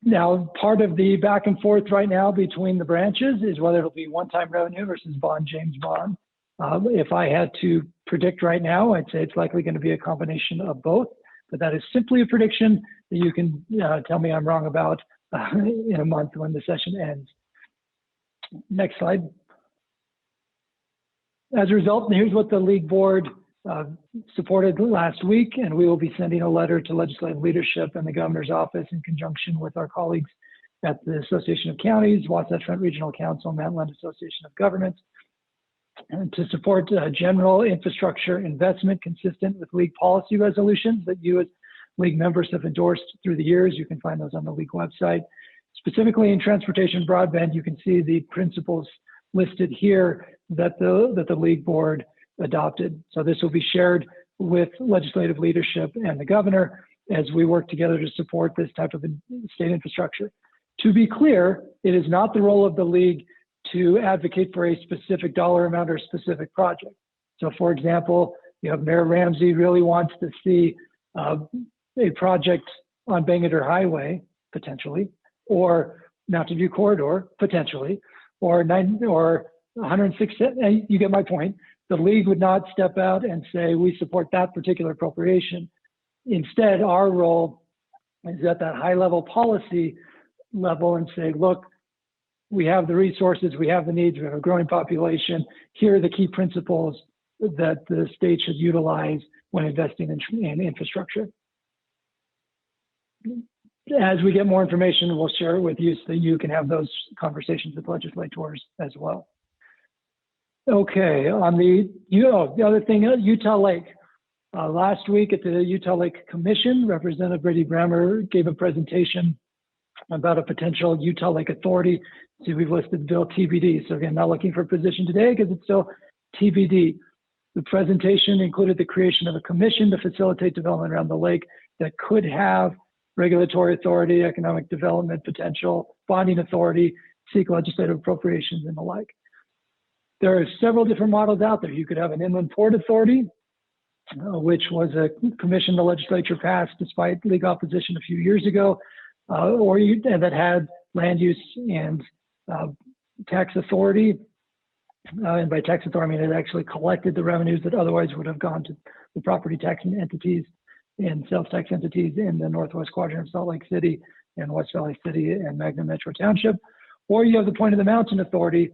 Now, part of the back and forth right now between the branches is whether it'll be one-time revenue versus bond James bond. If I had to predict right now, I'd say it's likely going to be a combination of both, but that is simply a prediction that you can tell me I'm wrong about in a month when the session ends. Next slide. As a result, here's what the League Board supported last week, and we will be sending a letter to legislative leadership and the governor's office in conjunction with our colleagues at the Association of Counties, Wasatch Front Regional Council, Mountain Association of Governments, and to support general infrastructure investment consistent with League policy resolutions that you as League members have endorsed through the years. You can find those on the League website. Specifically in transportation broadband, you can see the principles listed here that the League Board adopted. So this will be shared with legislative leadership and the governor as we work together to support this type of state infrastructure. To be clear, it is not the role of the League to advocate for a specific dollar amount or specific project. So for example, you have Mayor Ramsey really wants to see a project on Bangor Highway, potentially, or Mountain View Corridor, potentially, or 106, you get my point. The League would not step out and say, we support that particular appropriation. Instead, our role is at that high level policy level and say, look, we have the resources, we have the needs, we have a growing population. Here are the key principles that the state should utilize when investing in infrastructure. As we get more information, we'll share it with you so that you can have those conversations with legislators as well. Okay, on the other thing, Utah Lake. Last week at the Utah Lake Commission, Representative Brady Brammer gave a presentation about a potential Utah Lake Authority. See, we've listed bill TBD. So again, not looking for a position today because it's still TBD. The presentation included the creation of a commission to facilitate development around the lake that could have regulatory authority, economic development potential, bonding authority, seek legislative appropriations, and the like. There are several different models out there. You could have an inland port authority, which was a commission the legislature passed despite League opposition a few years ago, that had land use and tax authority. And by tax authority, I mean it actually collected the revenues that otherwise would have gone to the property taxing entities and sales tax entities in the Northwest Quadrant of Salt Lake City and West Valley City and Magna Metro Township. Or you have the Point of the Mountain Authority,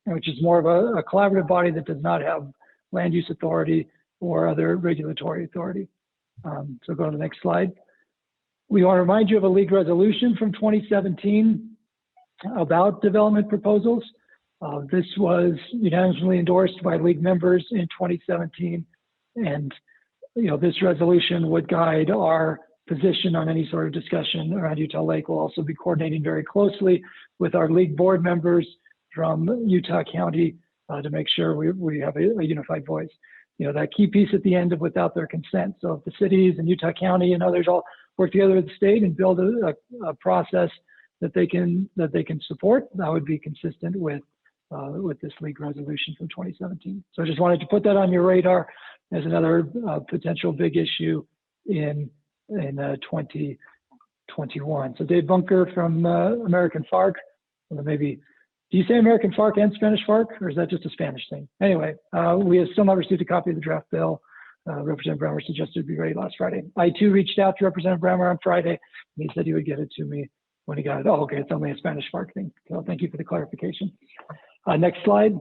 which is more of a collaborative body that does not have land use authority or other regulatory authority. So go to the next slide. We want to remind you of a League resolution from 2017 about development proposals. This was unanimously endorsed by League members in 2017. And this resolution would guide our position on any sort of discussion around Utah Lake. We'll also be coordinating very closely with our League board members from Utah County to make sure we have a unified voice. That key piece at the end of without their consent. So if the cities and Utah County and others all work together with the state and build a process that they can support that would be consistent with this league resolution from 2017. So I just wanted to put that on your radar as another potential big issue in 2021. So Dave Bunker from American FARC, or maybe, do you say American FARC and Spanish FARC, or is that just a Spanish thing? Anyway, we have still not received a copy of the draft bill. Representative Brammer suggested it be ready last Friday. I too reached out to Representative Brammer on Friday, and he said he would get it to me when he got it. Oh, okay, it's only a Spanish FARC thing. So thank you for the clarification. Next slide.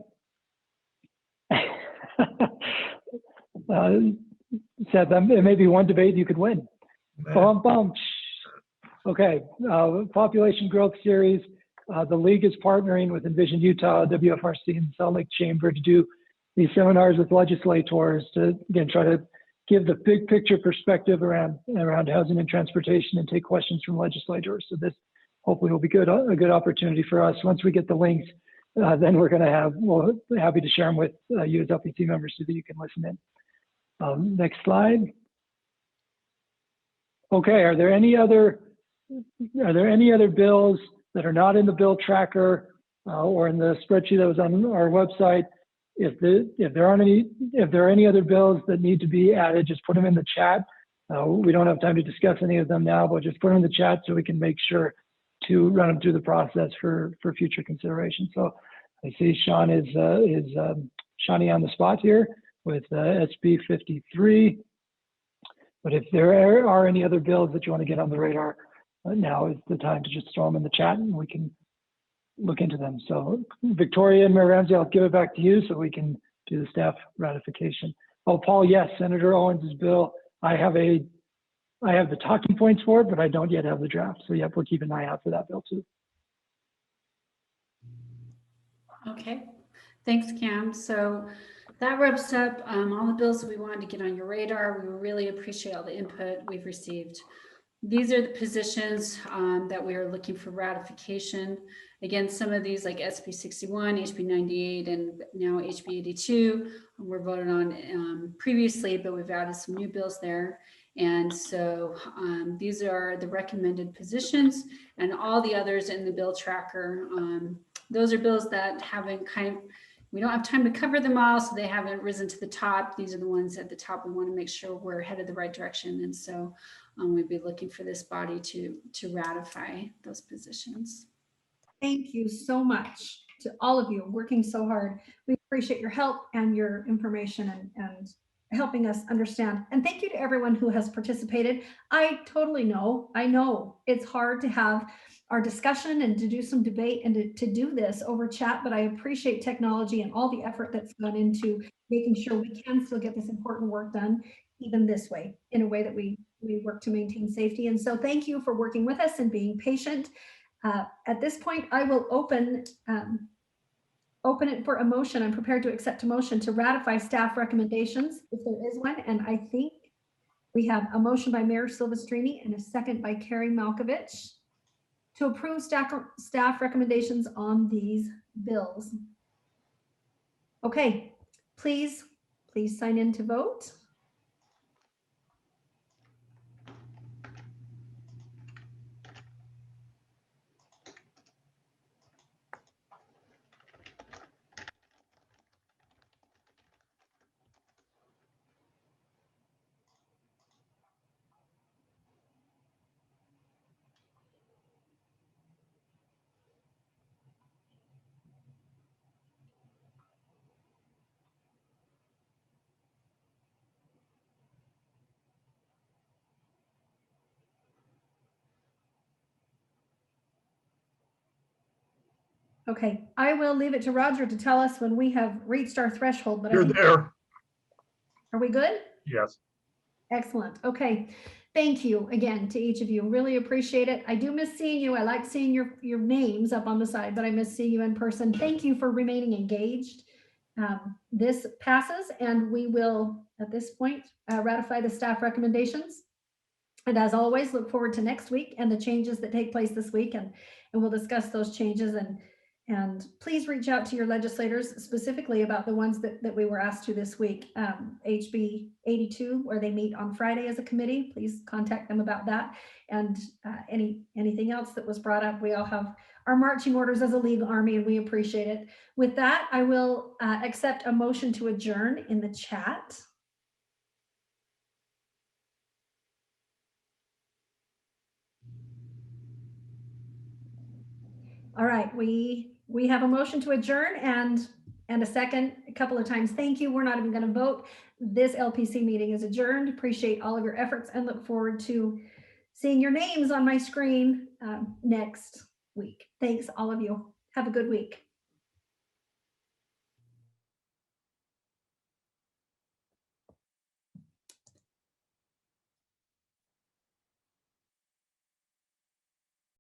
Said that it may be one debate you could win. Bum, bum. Okay, population growth series. The league is partnering with Envision Utah, WFRC, and Salt Lake Chamber to do these seminars with legislators to, again, try to give the big picture perspective around housing and transportation and take questions from legislators. So this hopefully will be a good opportunity for us. Once we get the links, then we're happy to share them with you as LPC members so that you can listen in. Next slide. Okay, are there any other bills that are not in the bill tracker or in the spreadsheet that was on our website? If there are any other bills that need to be added, just put them in the chat. We don't have time to discuss any of them now, but just put them in the chat so we can make sure to run them through the process for future consideration. So I see Sean is Shawnee on the spot here with SB 53. But if there are any other bills that you want to get on the radar, now is the time to just throw them in the chat and we can look into them. So Victoria and Mayor Ramsey, I'll give it back to you so we can do the staff ratification. Oh, Paul, yes, Senator Owens' bill. I have the talking points for it, but I don't yet have the draft. So yep, we'll keep an eye out for that bill too. Okay, thanks, Cam. So that wraps up all the bills that we wanted to get on your radar. We really appreciate all the input we've received. These are the positions that we are looking for ratification. Again, some of these like SB 61, HB 98, and now HB 82 were voted on previously, but we've added some new bills there. And so these are the recommended positions, and all the others in the bill tracker. Those are bills that haven't we don't have time to cover them all, so they haven't risen to the top. These are the ones at the top. We want to make sure we're headed the right direction. And so we'd be looking for this body to ratify those positions. Thank you so much to all of you working so hard. We appreciate your help and your information and helping us understand. And thank you to everyone who has participated. I know it's hard to have our discussion and to do some debate and to do this over chat, but I appreciate technology and all the effort that's gone into making sure we can still get this important work done, even this way, in a way that we work to maintain safety. And so thank you for working with us and being patient. At this point, I will open it for a motion. I'm prepared to accept a motion to ratify staff recommendations, if there is one. And I think we have a motion by Mayor Silvestrini and a second by Carrie Malkovich to approve staff recommendations on these bills. Okay, please sign in to vote. Okay, I will leave it to Roger to tell us when we have reached our threshold. But You're there. Are we good? Yes. Excellent. Okay. Thank you again to each of you. Really appreciate it. I do miss seeing you. I like seeing your names up on the side, but I miss seeing you in person. Thank you for remaining engaged. This passes, and we will, at this point, ratify the staff recommendations. And as always, look forward to next week and the changes that take place this week, and we'll discuss those changes And please reach out to your legislators specifically about the ones that we were asked to this week. HB 82, where they meet on Friday as a committee, please contact them about that. And anything else that was brought up, we all have our marching orders as a legal army, and we appreciate it. With that, I will accept a motion to adjourn in the chat. All right, we have a motion to adjourn and a second a couple of times. Thank you. We're not even going to vote. This LPC meeting is adjourned. Appreciate all of your efforts and look forward to seeing your names on my screen next week. Thanks, all of you. Have a good week.